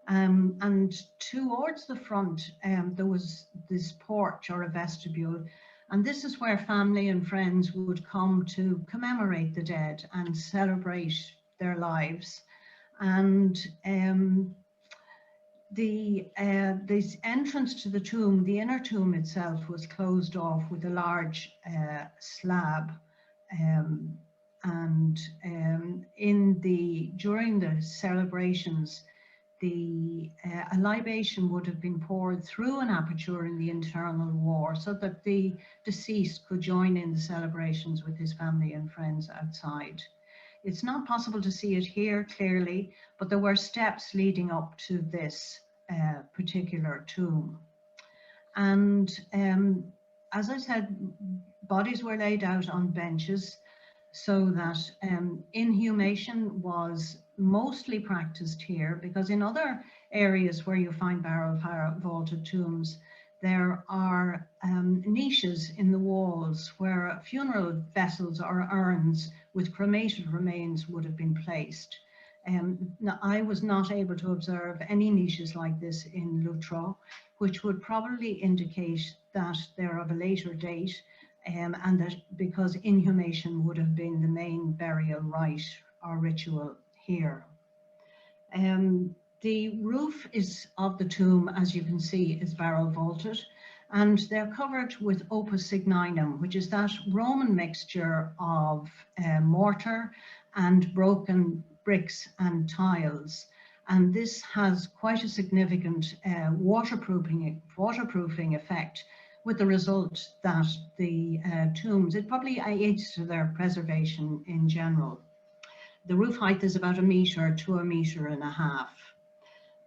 And towards the front, there was this porch or a vestibule. And this is where family and friends would come to commemorate the dead and celebrate their lives. And the entrance to the tomb, the inner tomb itself, was closed off with a large slab. During the celebrations, a libation would have been poured through an aperture in the internal wall so that the deceased could join in the celebrations with his family and friends outside. It's not possible to see it here clearly, but there were steps leading up to this particular tomb. And as I said, bodies were laid out on benches, so that inhumation was mostly practiced here, because in other areas where you find barrel vaulted tombs, there are niches in the walls where funeral vessels or urns with cremated remains would have been placed. Now, I was not able to observe any niches like this in Lutro, which would probably indicate that they're of a later date, and that because inhumation would have been the main burial rite or ritual here. The roof of the tomb, as you can see, is barrel vaulted, and they're covered with opus signinum, which is that Roman mixture of mortar and broken bricks and tiles. And this has quite a significant waterproofing effect, with the result that the tombs, it probably aids to their preservation in general. The roof height is about 1 meter to 1.5 meters.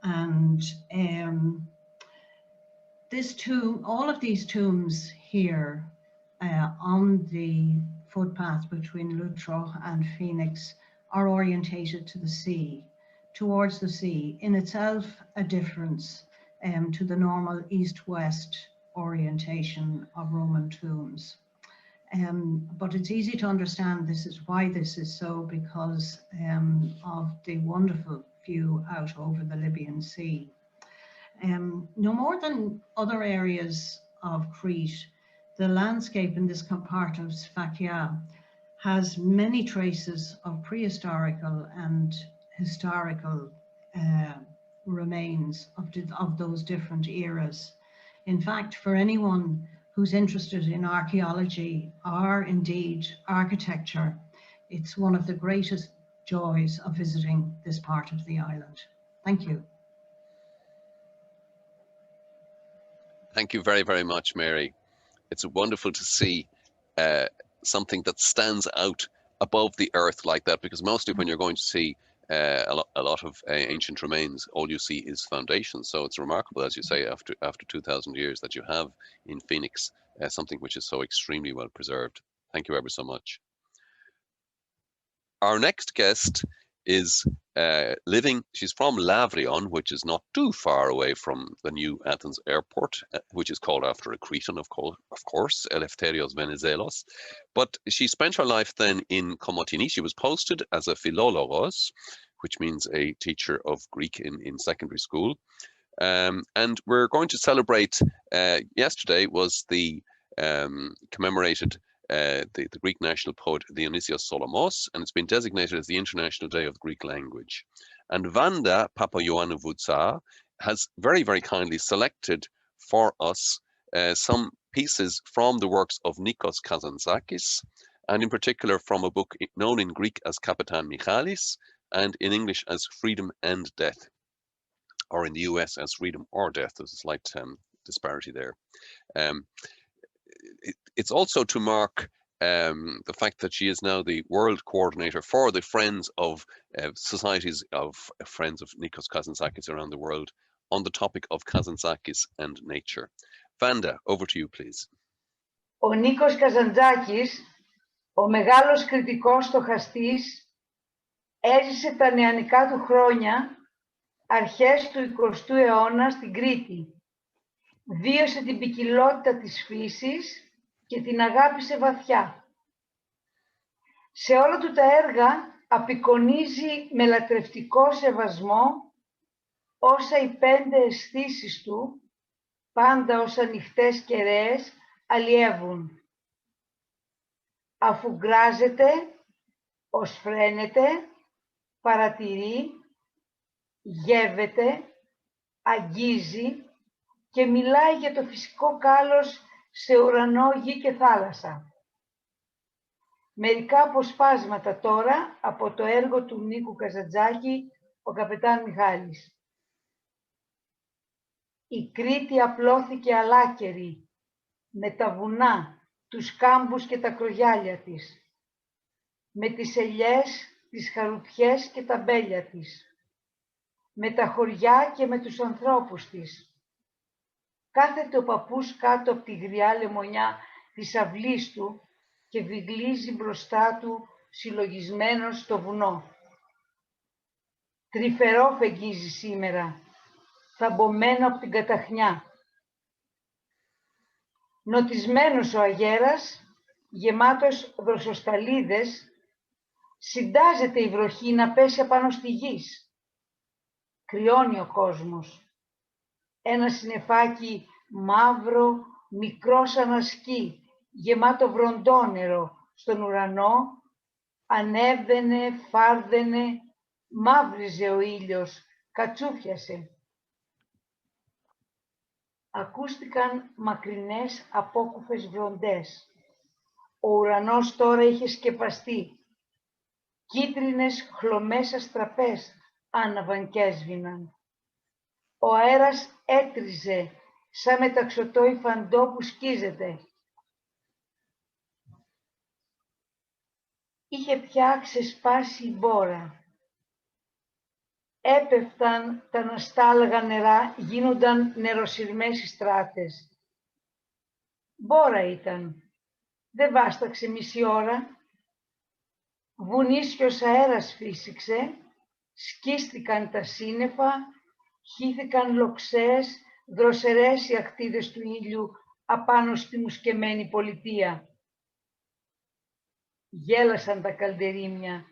And this tomb, all of these tombs here on the footpath between Lutro and Phoenix are orientated to the sea, towards the sea, in itself a difference to the normal east-west orientation of Roman tombs. But it's easy to understand why this is so, because of the wonderful view out over the Libyan Sea. No more than other areas of Crete, the landscape in this part of Sfakia has many traces of prehistorical and historical remains of those different eras. In fact, for anyone who's interested in archaeology or indeed architecture, it's one of the greatest joys of visiting this part of the island. Thank you. Thank you very, very much, Mary. It's wonderful to see something that stands out above the earth like that, because mostly when you're going to see a lot of ancient remains, all you see is foundations. So it's remarkable, as you say, after 2,000 years, that you have in Phoenix something which is so extremely well preserved. Thank you ever so much. Our next guest is she's from Lavrion, which is not too far away from the new Athens airport, which is called after a Cretan, of course, Eleftherios Venizelos. But she spent her life then in Komotini. She was posted as a philologos, which means a teacher of Greek in secondary school. And we're going to celebrate, yesterday was the commemorated the Greek national poet Dionysios Solomos, and it's been designated as the International Day of the Greek Language. And Vanda Papaioannou Voutsa has very, very kindly selected for us some pieces from the works of Nikos Kazantzakis, and in particular from a book known in Greek as Kapitan Michalis, and in English as Freedom and Death, or in the US as Freedom or Death. There's a slight disparity there. It's also to mark the fact that she is now the world coordinator for the Friends of Societies of Friends of Nikos Kazantzakis around the world on the topic of Kazantzakis and nature. Vanda, over to you, please. Ο Νίκος Καζαντζάκης, ο μεγάλος κριτικός στοχαστής, έζησε τα νεανικά του χρόνια αρχές του 20ου αιώνα στην Κρήτη. Βίωσε την ποικιλότητα της φύσης και την αγάπησε βαθιά. Σε όλα του τα έργα απεικονίζει με λατρευτικό σεβασμό όσα οι 5 αισθήσεις του, πάντα ως ανοιχτές κεραίες, αλλιεύουν. Αφού γκράζεται, ως φρένεται, παρατηρεί, γεύεται, αγγίζει και μιλάει για το φυσικό κάλος σε ουρανό, γη και θάλασσα. Μερικά αποσπάσματα τώρα από το έργο του Νίκου Καζαντζάκη, ο Καπετάν Μιχάλης. Η Κρήτη απλώθηκε αλάκερη, με τα βουνά, τους κάμπους και τα κρογιάλια της, με τις ελιές, τις χαρουπιές και τα μπέλια της, με τα χωριά και με τους ανθρώπους της. Κάθεται ο παππούς κάτω από τη γριά λεμονιά της αυλής του και βιγλίζει μπροστά του συλλογισμένος στο βουνό. Τρυφερό φεγγίζει σήμερα, θαμπομένο από την καταχνιά. Νοτισμένος ο αγέρας, γεμάτος δροσοσταλίδες, συντάζεται η βροχή να πέσει απάνω στη γης. Κρυώνει ο κόσμος. Ένα συννεφάκι μαύρο, μικρό σαν ασκή, γεμάτο βροντόνερο στον ουρανό, ανέβαινε, φάρδαινε, μαύριζε ο ήλιος, κατσούφιασε. Ακούστηκαν μακρινές απόκουφες βροντές. Ο ουρανός τώρα είχε σκεπαστεί. Κίτρινες χλωμές αστραπές άναβαν και έσβηναν. Ο αέρας έτριζε σαν μεταξωτό υφαντό που σκίζεται. Είχε πια ξεσπάσει η μπόρα. Έπεφταν τα αναστάλαγα νερά, γίνονταν νεροσυρμές οι στράτες. Μπόρα ήταν. Δεν βάσταξε μισή ώρα. Βουνίσιος αέρας φύσηξε, σκίστηκαν τα σύννεφα, χύθηκαν λοξές, δροσερές οι ακτίδες του ήλιου απάνω στη μουσκεμένη πολιτεία. Γέλασαν τα καλντερίμια,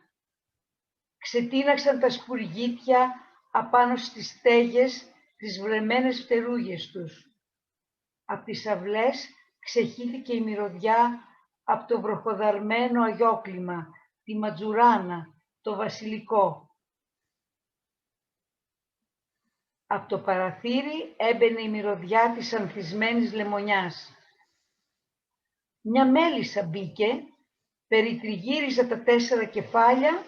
ξετίναξαν τα σπουργίτια απάνω στις στέγες, τις βρεμένες φτερούγες τους. Απ' τις αυλές ξεχύθηκε η μυρωδιά από το βροχοδαρμένο αγιόκλημα, τη ματζουράνα, το βασιλικό. Από το παραθύρι έμπαινε η μυρωδιά της ανθισμένης λεμονιάς. Μια μέλισσα μπήκε, περιτριγύριζε τα 4 κεφάλια,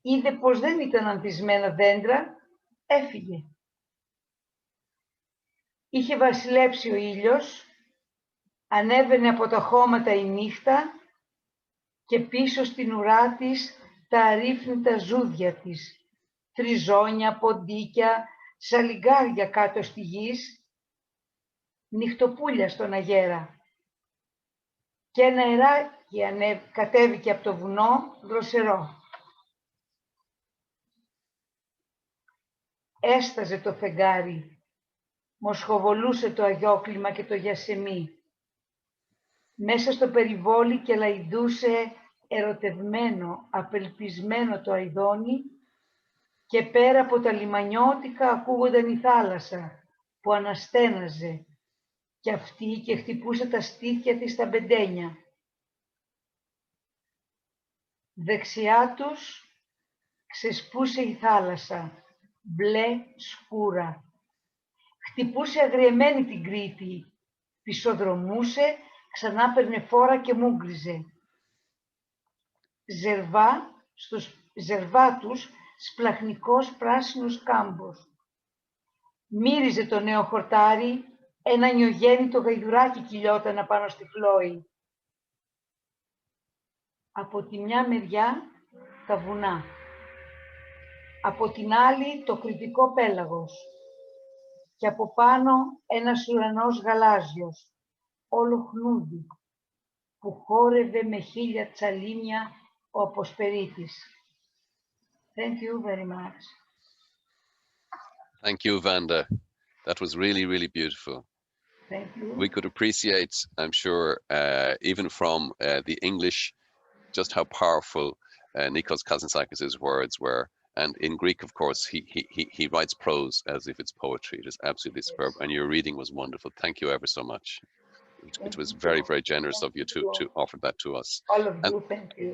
είδε πως δεν ήταν ανθισμένα δέντρα, έφυγε. Είχε βασιλέψει ο ήλιος, ανέβαινε από τα χώματα η νύχτα και πίσω στην ουρά της τα αρρύφνητα ζούδια της, τριζόνια, ποντίκια, σαλιγκάρια κάτω στη γης, νυχτοπούλια στον αγέρα. Και ένα αεράκι κατέβηκε από το βουνό δροσερό. Έσταζε το φεγγάρι, μοσχοβολούσε το αγιόκλημα και το γιασεμί. Μέσα στο περιβόλι και λαϊδούσε ερωτευμένο, απελπισμένο το αηδόνι και πέρα από τα λιμανιώτικα ακούγονταν η θάλασσα που αναστέναζε και αυτή και χτυπούσε τα στήθια της στα μπεντένια. Δεξιά τους ξεσπούσε η θάλασσα, μπλε σκούρα. Χτυπούσε αγριεμένη την Κρήτη, πισωδρομούσε, ξανά παίρνε φόρα και μούγκριζε. Ζερβά τους σπλαχνικός πράσινος κάμπος. Μύριζε το νέο χορτάρι, ένα νιογέννητο γαϊδουράκι κυλιόταν απάνω στη φλόη. Από τη μια μεριά τα βουνά, από την άλλη το κρητικό πέλαγος και από πάνω ένας ουρανός γαλάζιος, όλο χνούδι, που χόρευε με 1000 τσαλίμια ο Αποσπερίτης. Thank you very much. Thank you, Vanda. That was really, really beautiful. Thank you. We could appreciate, I'm sure, even from the English, just how powerful Nikos Kazantzakis' words were. And in Greek, of course, he writes prose as if it's poetry. It is absolutely superb. And your reading was wonderful. Thank you ever so much. It was very, very generous of you to offer that to us. All of you, thank you.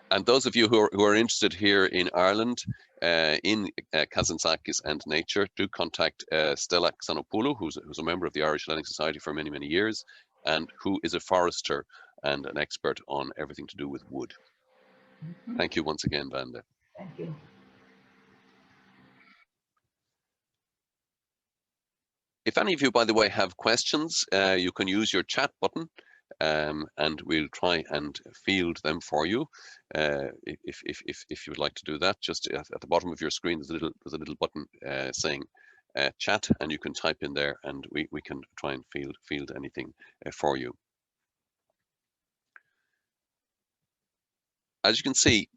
And those of you who are interested here in Ireland, in Kazantzakis and nature, do contact Stella Xanopoulou, who's a member of the Irish-Hellenic Society for many, many years, and who is a forester and an expert on everything to do with wood. Thank you once again, Vanda. Thank you. If any of you, by the way, have questions, you can use your chat button, and we'll try and field them for you. If you would like to do that, just at the bottom of your screen, there's a little button saying chat, and you can type in there, and we can try and field anything for you. As you can see,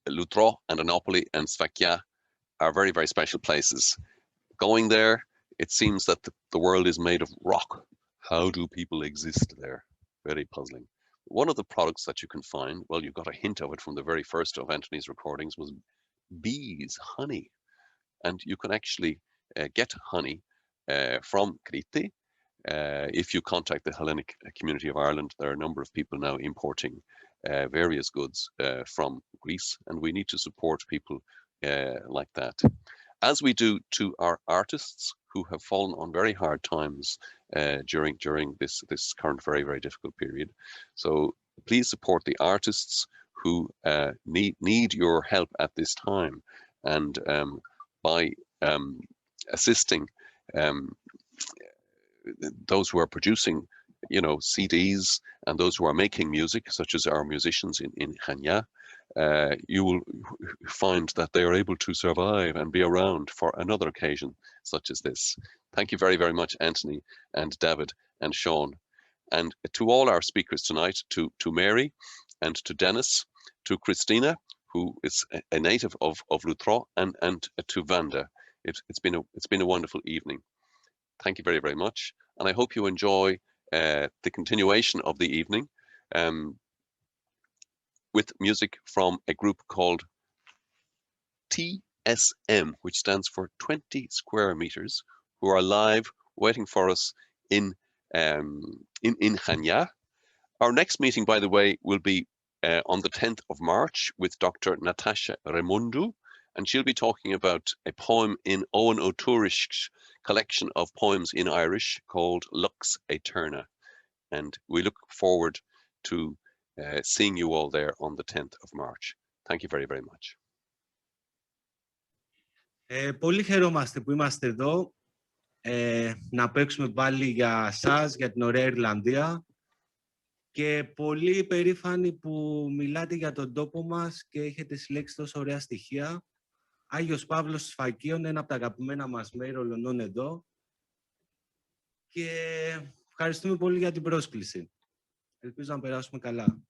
Loutro and Anopoli and Sfakia are very, very special places. Going there, it seems that the world is made of rock. How do people exist there? Very puzzling. One of the products that you can find, well, you got a hint of it from the very first of Anthony's recordings, was bees, honey. And you can actually get honey from Crete. If you contact the Hellenic community of Ireland, there are a number of people now importing various goods from Greece, and we need to support people like that. As we do to our artists who have fallen on very hard times during this current very, very difficult period. So please support the artists who need your help at this time, and by assisting those who are producing, you know, CDs, and those who are making music, such as our musicians in Chania, you will find that they are able to survive and be around for another occasion such as this. Thank you very, very much, Anthony and David and Sean. And to all our speakers tonight, to Mary and to Dennis, to Christina, who is a native of Loutro, and to Vanda. It's been a wonderful evening. Thank you very, very much. And I hope you enjoy the continuation of the evening with music from a group called TSM, which stands for 20 square meters, who are live waiting for us in Chania. Our next meeting, by the way, will be on the 10th of March with Dr. Natasha Remundou, and she'll be talking about a poem in Owen O'Tourish's collection of poems in Irish called Lux Aeterna. And we look forward to seeing you all there on the 10th of March. Thank you very, very much. Πολύ χαιρόμαστε που είμαστε εδώ να παίξουμε πάλι για σας, για την ωραία Ιρλανδία και πολύ περήφανοι που μιλάτε για τον τόπο μας και έχετε συλλέξει τόσο ωραία στοιχεία. Άγιος Παύλος Σφακίων, ένα από τα αγαπημένα μας μέρη ολονών εδώ και ευχαριστούμε πολύ για την πρόσκληση. Ελπίζω να περάσουμε καλά.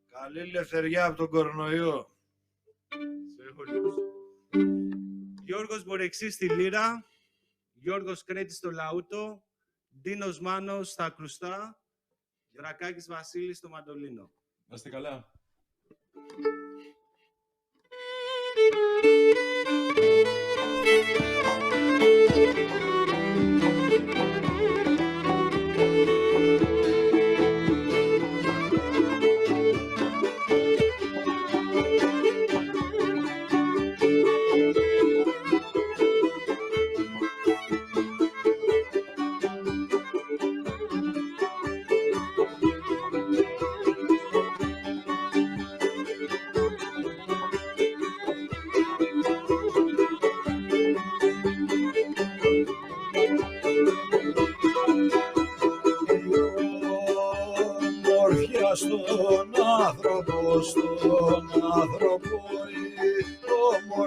Καλή ελευθεριά από τον κορονοϊό. Γιώργος Bourexis στη λύρα, Γιώργος Κρέτη στο λαούτο, Ντίνος Μάνος στα ακρουστά, Δρακάκης Βασίλης στο μαντολίνο. Να είστε καλά.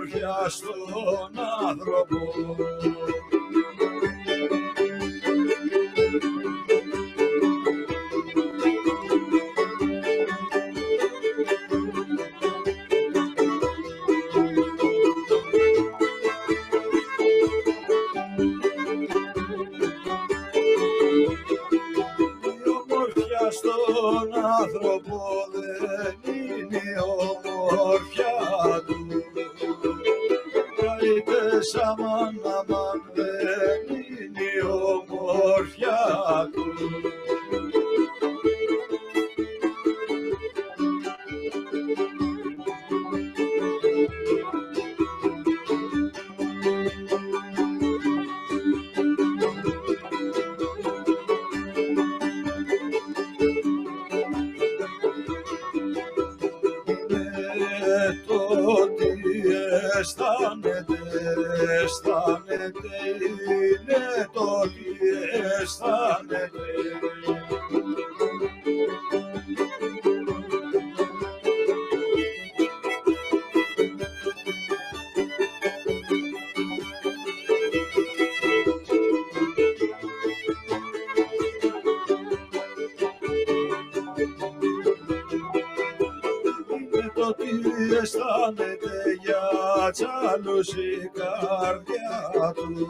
ομορφιά στον άνθρωπο. Στον άνθρωπο δεν είναι η ομορφιά του. Είτε Sammon δεν είναι η ομορφιά του. Αισθάνεται, είναι το τι αισθάνεται. Είναι το τι αισθάνεται για κι άλλους η καρδιά του.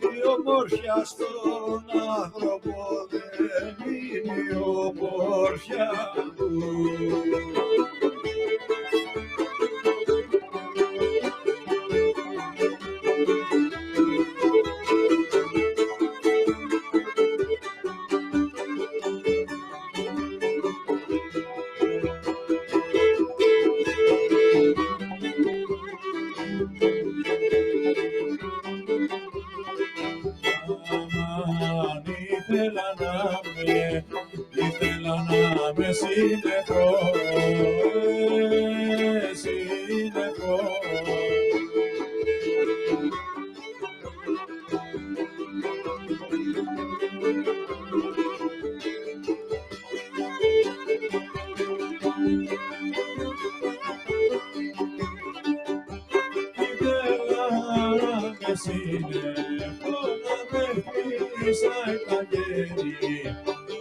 Η ομορφιά στον άνθρωπο δεν είναι η ομορφιά του. Ήθελα να με συνεχώ, συνεχώ.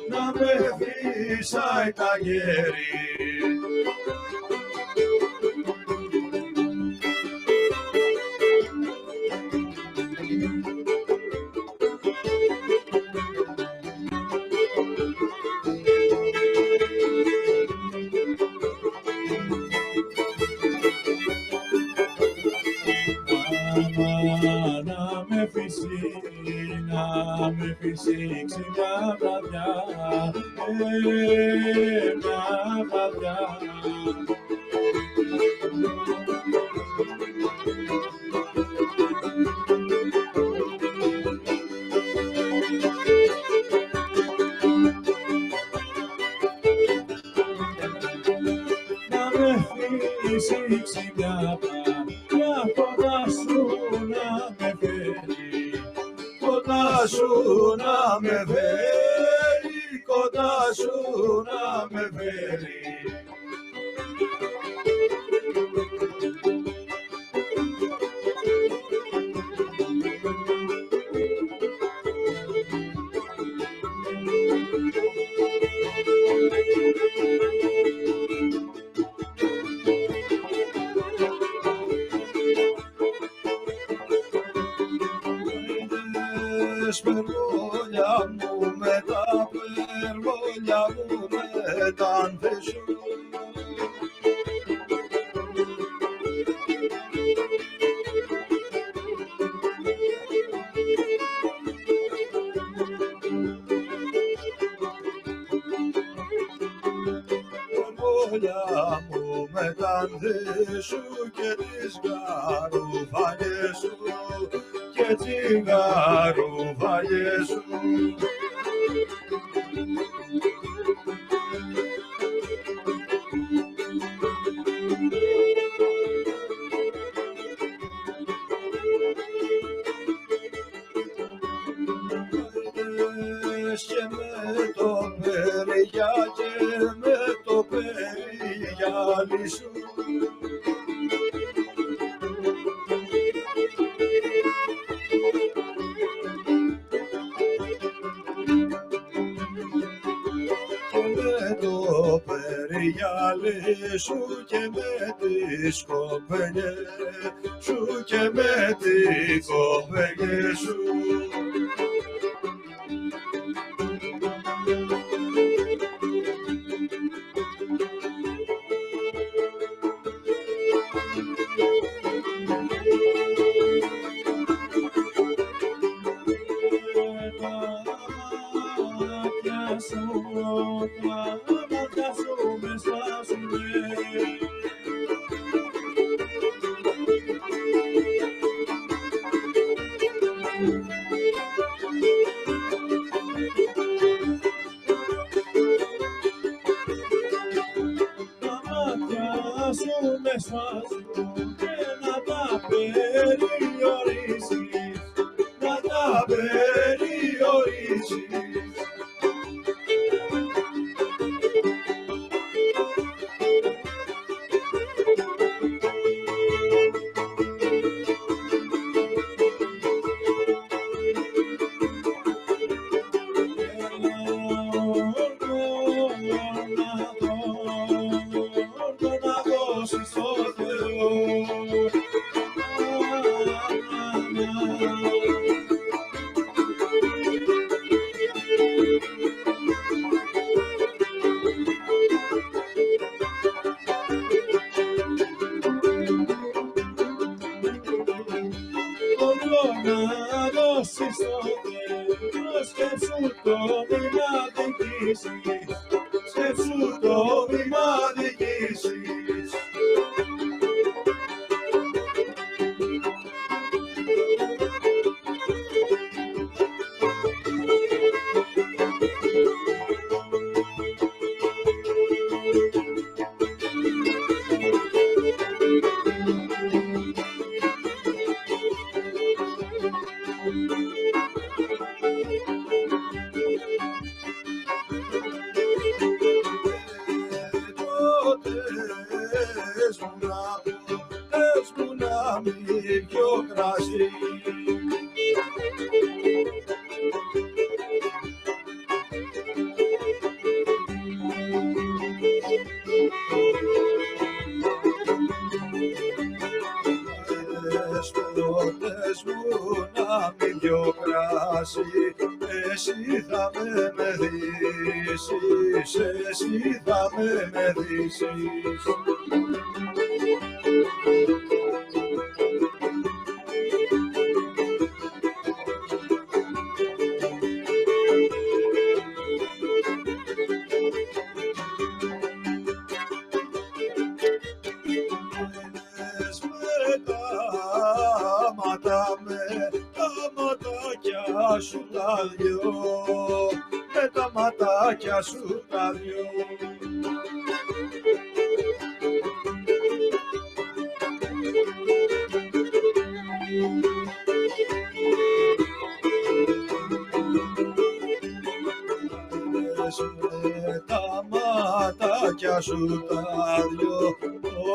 Να με φύσαει τα γέρι. Να με φυσήξει μια βραδιά, μια βραδιά. Να με φυσήξει μια βραδιά, κοντά σου να με φέρει, κοντά σου να με φέρει, κοντά σου να με φέρει. Περμόλια μου με τα περμόλια μου με τα ανθέσου. Περμόλια μου με τα ανθέσου και τις γαρουφάγες σου και τσιγαρουφάγες σου. Και με το περιγιά και με το περιγιάλι σου. γυαλί σου και με τις κοπέλες σου και με τις κοπέλες σου. Εσύ θα με μεθύσεις, εσύ θα με μεθύσεις. Σου τα δυο, με τα ματάκια σου τα δυο. Με τα ματάκια σου τα δυο,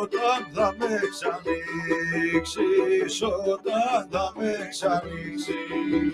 όταν θα με ξανοίξεις, όταν θα με ξανοίξεις.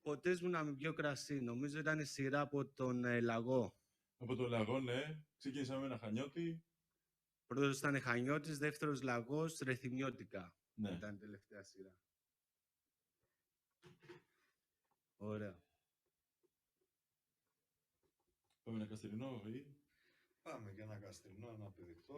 Ποτέ μου να μην πιω κρασί. Νομίζω ήταν η σειρά από τον Λαγό. Από τον Λαγό, ναι. Ξεκίνησαμε με ένα Χανιώτη. Πρώτος ήταν Χανιώτης, δεύτερος Λαγός, Ρεθυμιώτικα. Ναι. Ήταν η τελευταία σειρά. Ωραία. Πάμε ένα Καστρινό ή... Πάμε και ένα Καστρινό, ένα πηδηχτό.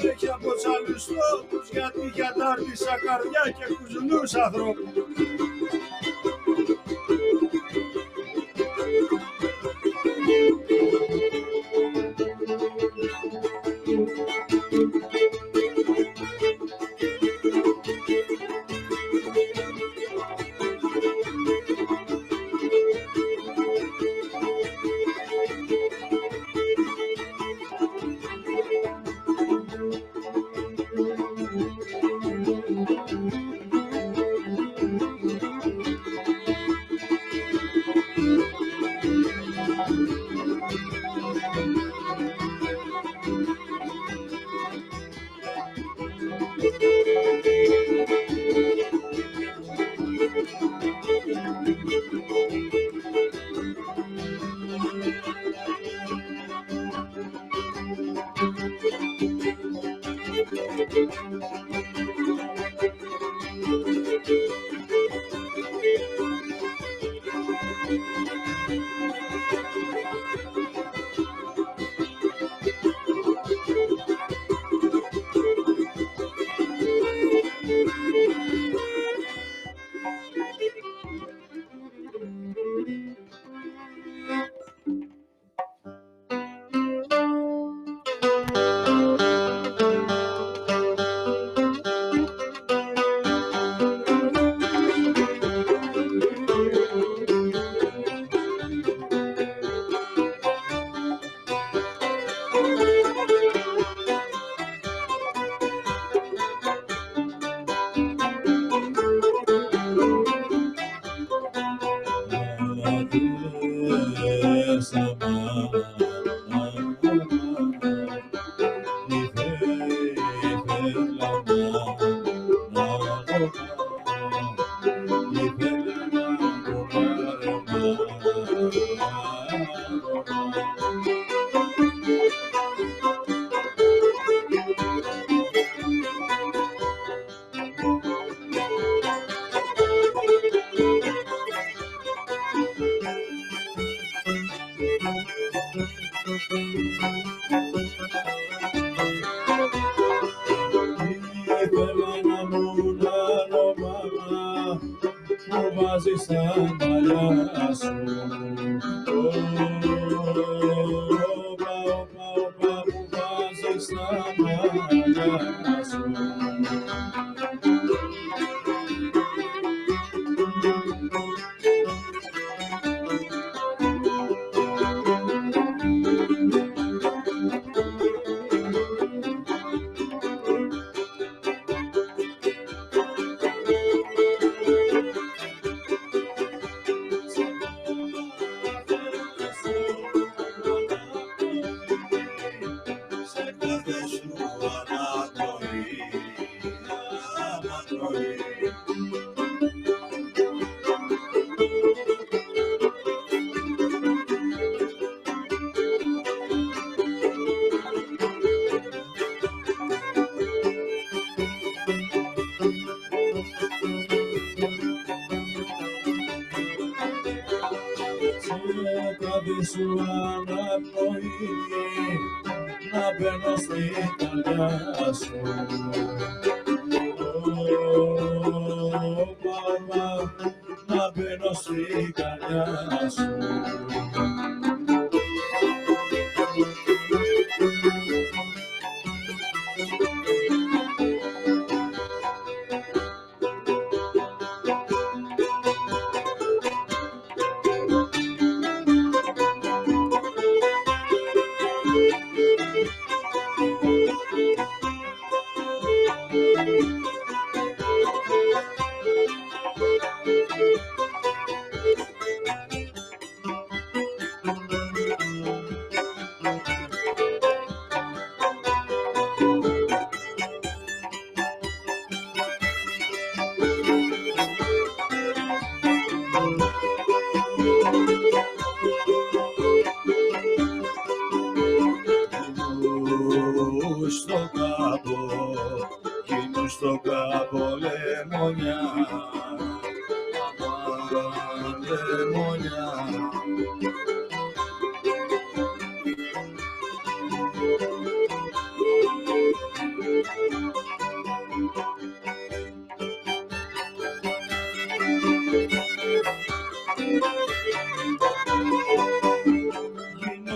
Έχει από τους άλλους τόπους, γιατί κατάρτισα καρδιά και κουζουνούς ανθρώπους.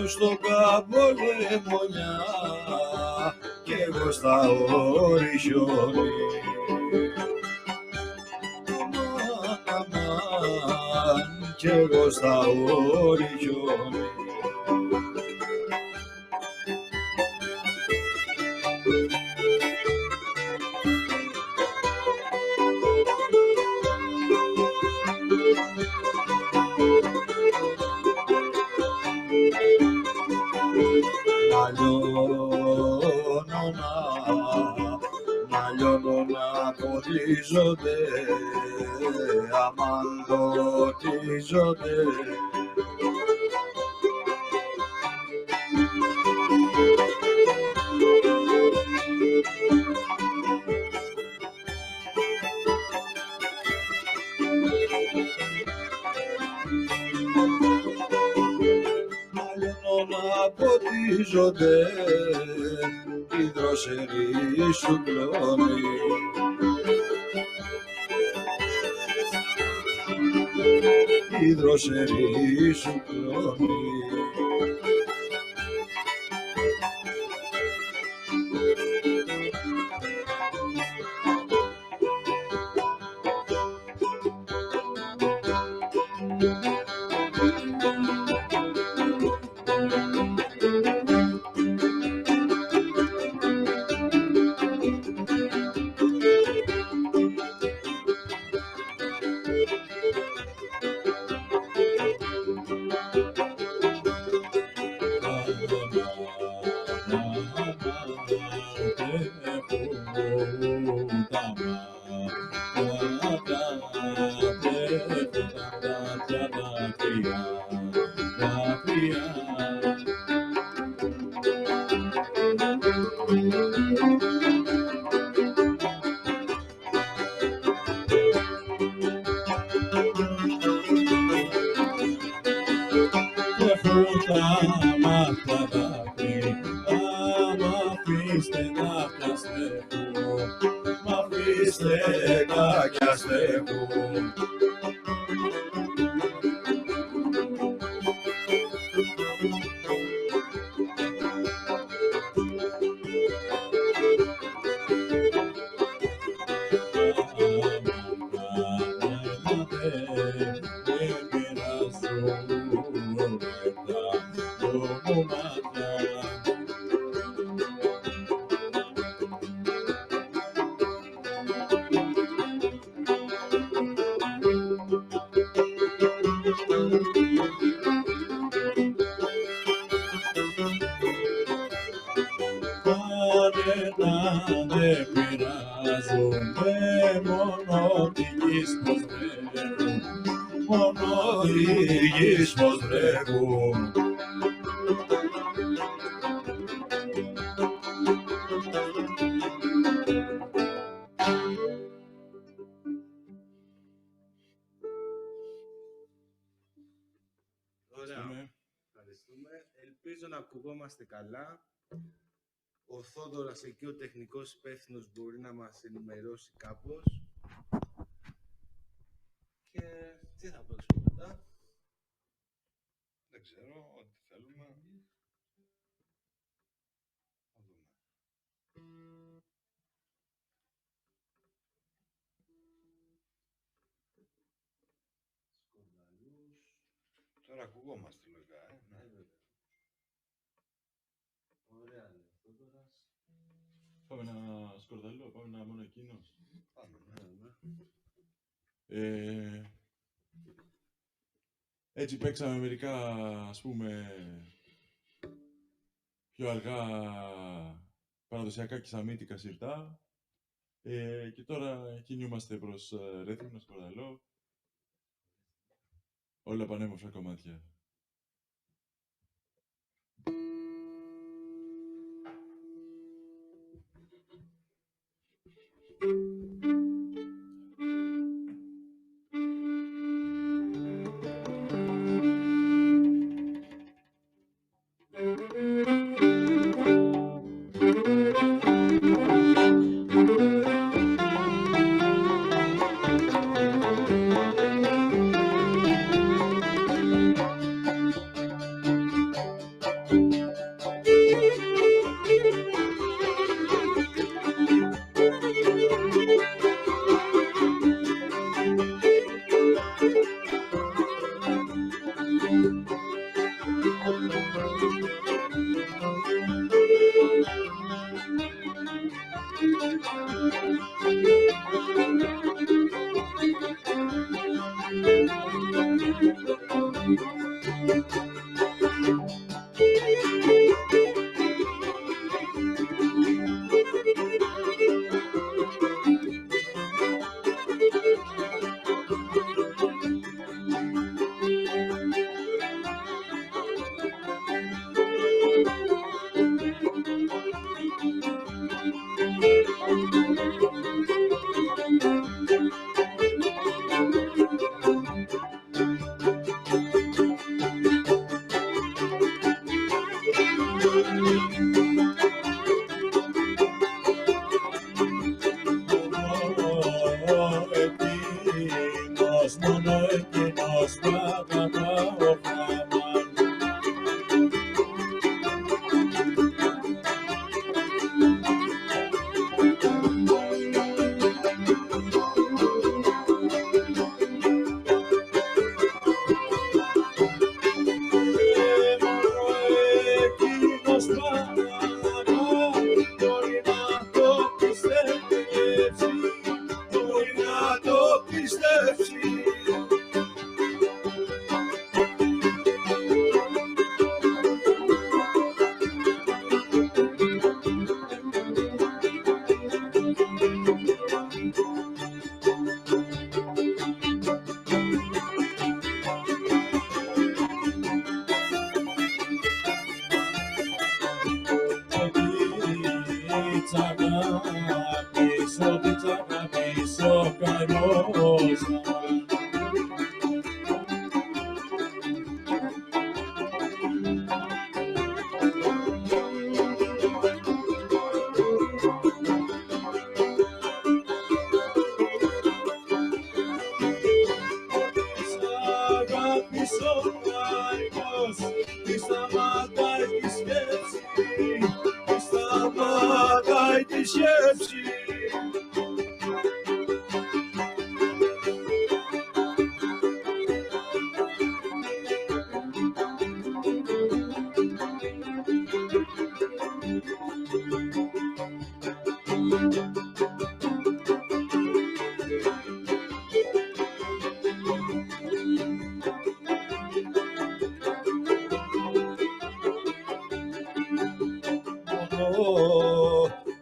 του στον κάμπο λεμονιά κι εγώ στα όρη χιόνι. Αμάν, κι εγώ στα όρη χιόνι. Να λιώνω να ποτίζονται, αμάν ποτίζονται. Να ποτίζονται, η δροσερή σου κλώνει. Η δροσερή σου κλώνει. Ελπίζω να ακουγόμαστε καλά. Ο Θόδωρας εκεί, ο τεχνικός υπεύθυνος, μπορεί να μας ενημερώσει κάπως. Και τι θα παίξουμε μετά? Δεν ξέρω, ό,τι θέλουμε. Θα δούμε. Τώρα ακουγόμαστε λογικά, ναι. Ωραία, λέει ο Θόδωρας. Πάμε ένα σκορδαλό, πάμε ένα μόνο εκείνος. Πάμε, ναι. Έτσι παίξαμε μερικά, ας πούμε, πιο αργά παραδοσιακά κισαμίτικα σιρτά. Και τώρα κινούμαστε προς ρέθυμνο σκορδαλό. Όλα πανέμορφα κομμάτια.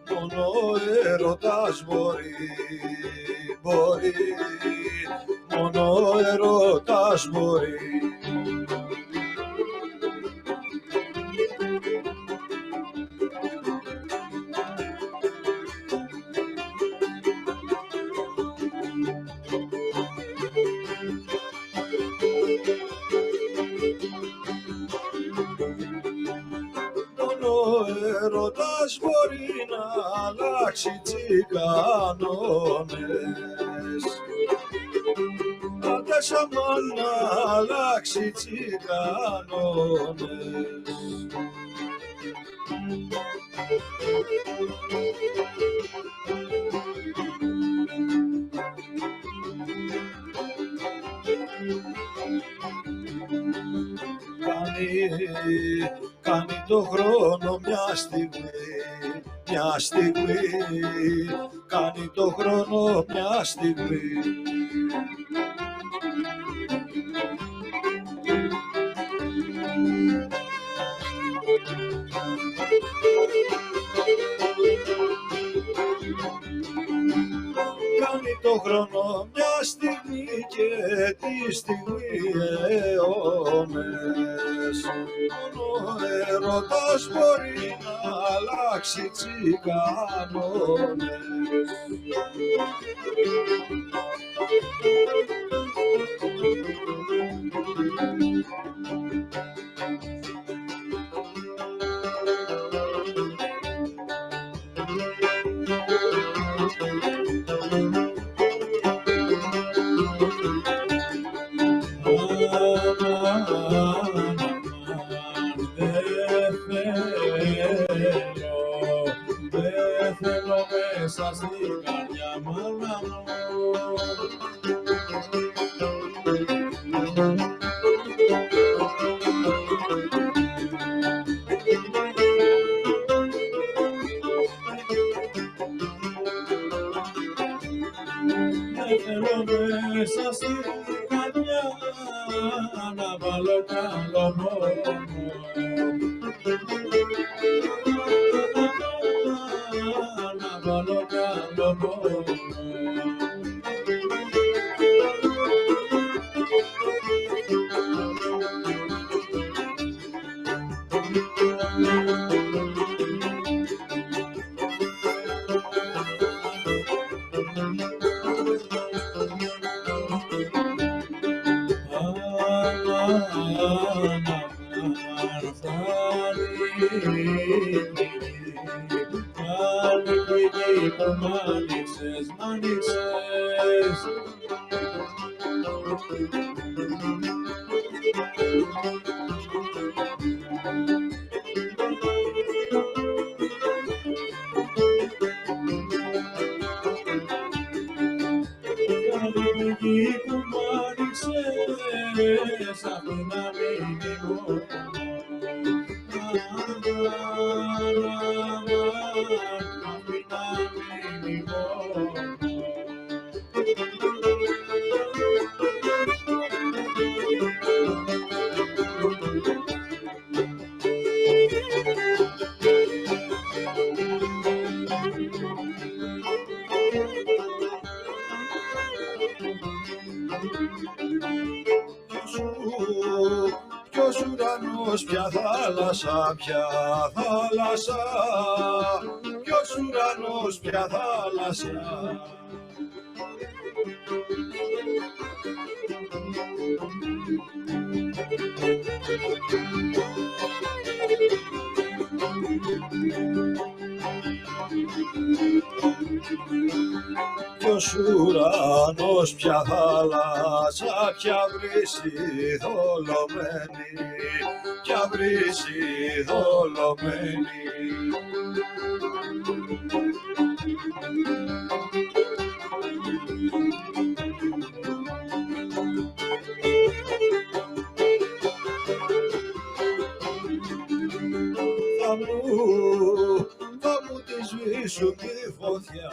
Μόνο έρωτας μπορεί, μόνο έρωτας μπορεί. Έρωτας μπορεί να αλλάξει τσικανώνες. Άντε Σαμμόν να αλλάξει τσικανώνες. Κάνει το χρόνο μια στιγμή, κάνει το χρόνο μια στιγμή. Κάνει το χρόνο μια στιγμή και τη στιγμή αιώνες. Μόνο έρωτας μπορεί να αλλάξει τσικανώνες. Δεν θέλω μέσα στην καρδιά μάνα μου. Δεν θέλω μέσα στην καρδιά να βάλω καλό μόνο. Να βάλω καλό μόνο. Ποια θάλασσα, ποια θάλασσα, ποιος ουρανός, ποια θάλασσα. Ποιος ουρανός, ποια θάλασσα, ποια βρύση θολωμένη, ποια βρύση θολωμένη. Θα μου τη σβήσουν τη φωτιά,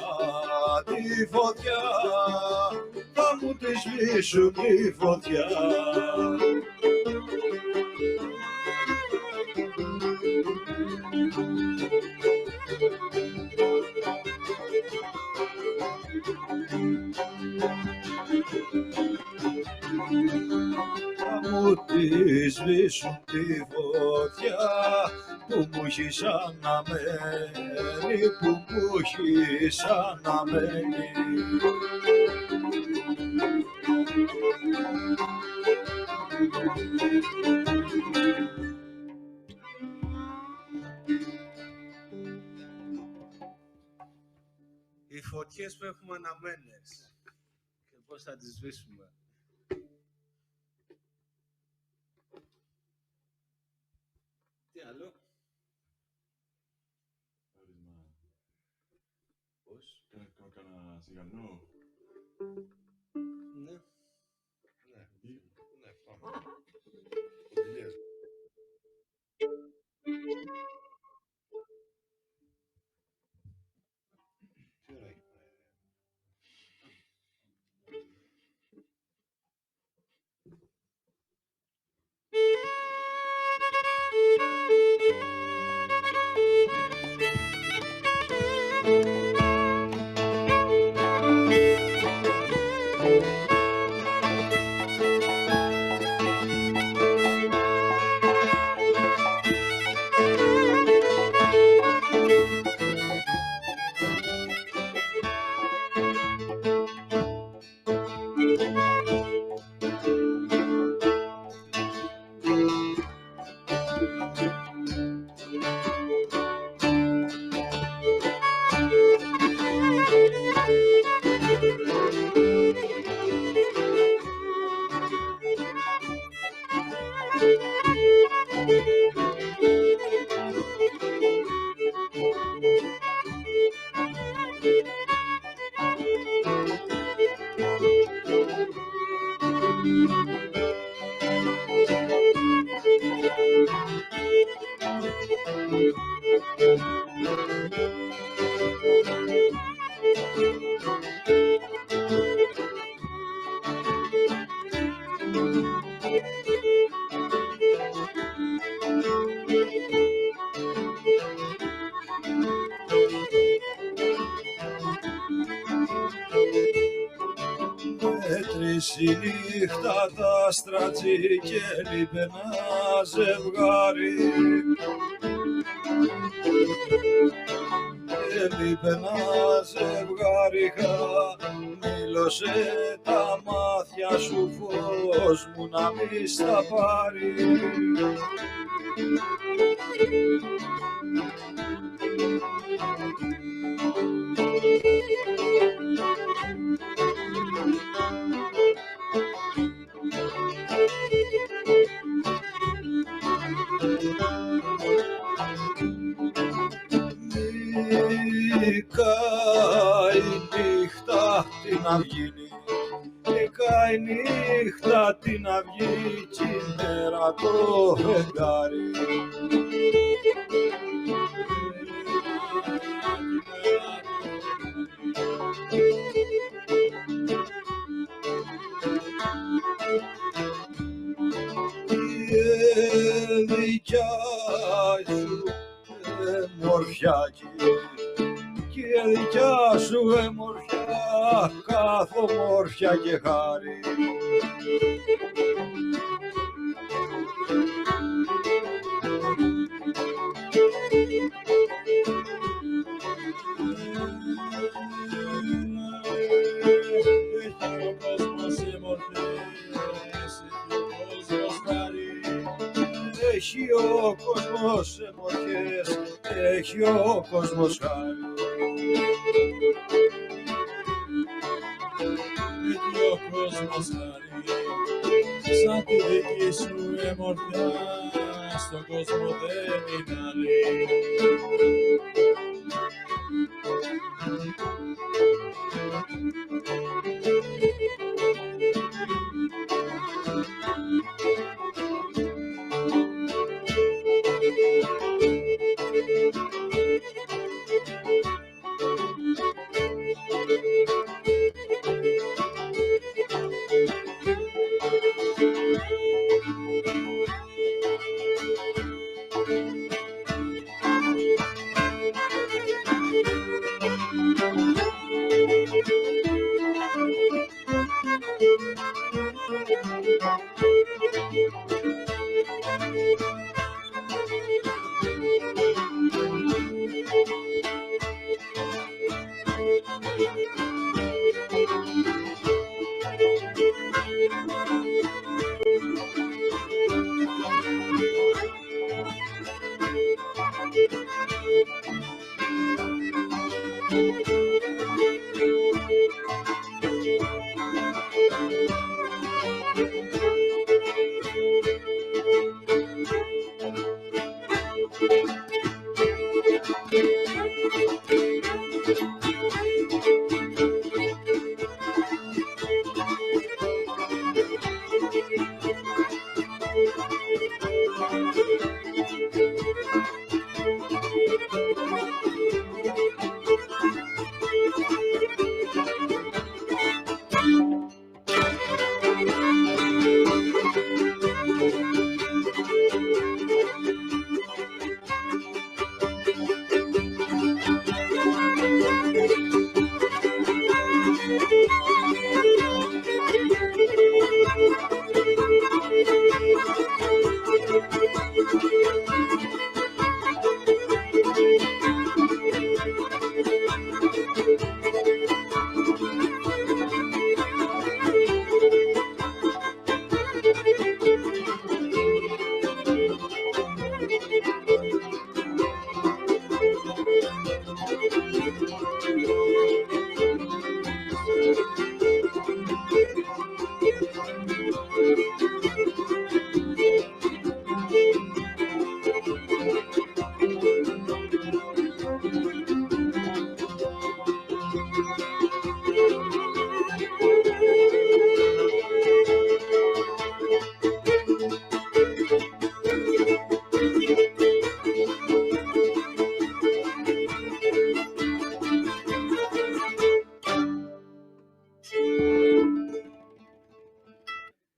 τη φωτιά, θα μου τη σβήσουν τη φωτιά. Θα μου τη σβήσουν τη φωτιά που μου έχεις αναμένη, που μου έχεις αναμένη. Οι φωτιές που έχουμε αναμένες και πώς θα τις σβήσουμε. Τι άλλο? Πώς? Κάνα σιγανό. Ναι. Ναι, πάμε. Τι ωραία. Μισή νύχτα τα στρατζή και λείπε ένα ζευγάρι. Και λείπε ένα ζευγάρι, χαμήλωσε τα μάτια σου, φως μου να μη στα πάρει. Νικά η νύχτα την αυγίνη, νικά η νύχτα την αυγή κι η μέρα το φεγγάρι. Η δικιά σου μορφιάκι και η δικιά σου μορφιά, κάθε μορφιά και χάρη. Έχει ο κόσμος σε μορφές, έχει ο κόσμος σε μορφές, έχει ο κόσμος χάρη. Έχει ο κόσμος χάρη, σαν τη δική σου εμορφιά, στον κόσμο δεν είναι άλλη.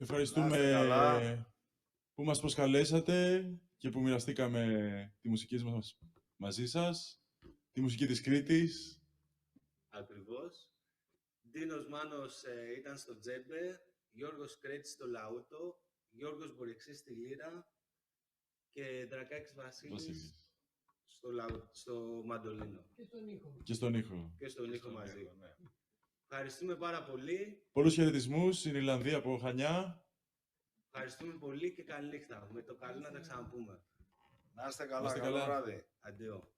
Ευχαριστούμε που μας προσκαλέσατε και που μοιραστήκαμε τη μουσική μας μαζί σας, τη μουσική της Κρήτης. Ακριβώς. Ντίνος Μάνος ήταν στο τζέμπε, Γιώργος Κρέτη στο λαούτο, Γιώργος Bourexis στη λύρα και Drakakis Vasilis στο μαντολίνο. Και στον ήχο. Και στον ήχο μαζί. Ναι. Ευχαριστούμε πάρα πολύ. Πολλούς χαιρετισμούς στην Ιρλανδία από Χανιά. Ευχαριστούμε πολύ και καλή νύχτα. Με το καλό να τα ξαναπούμε. Να είστε καλά, καλό βράδυ. Αντίο.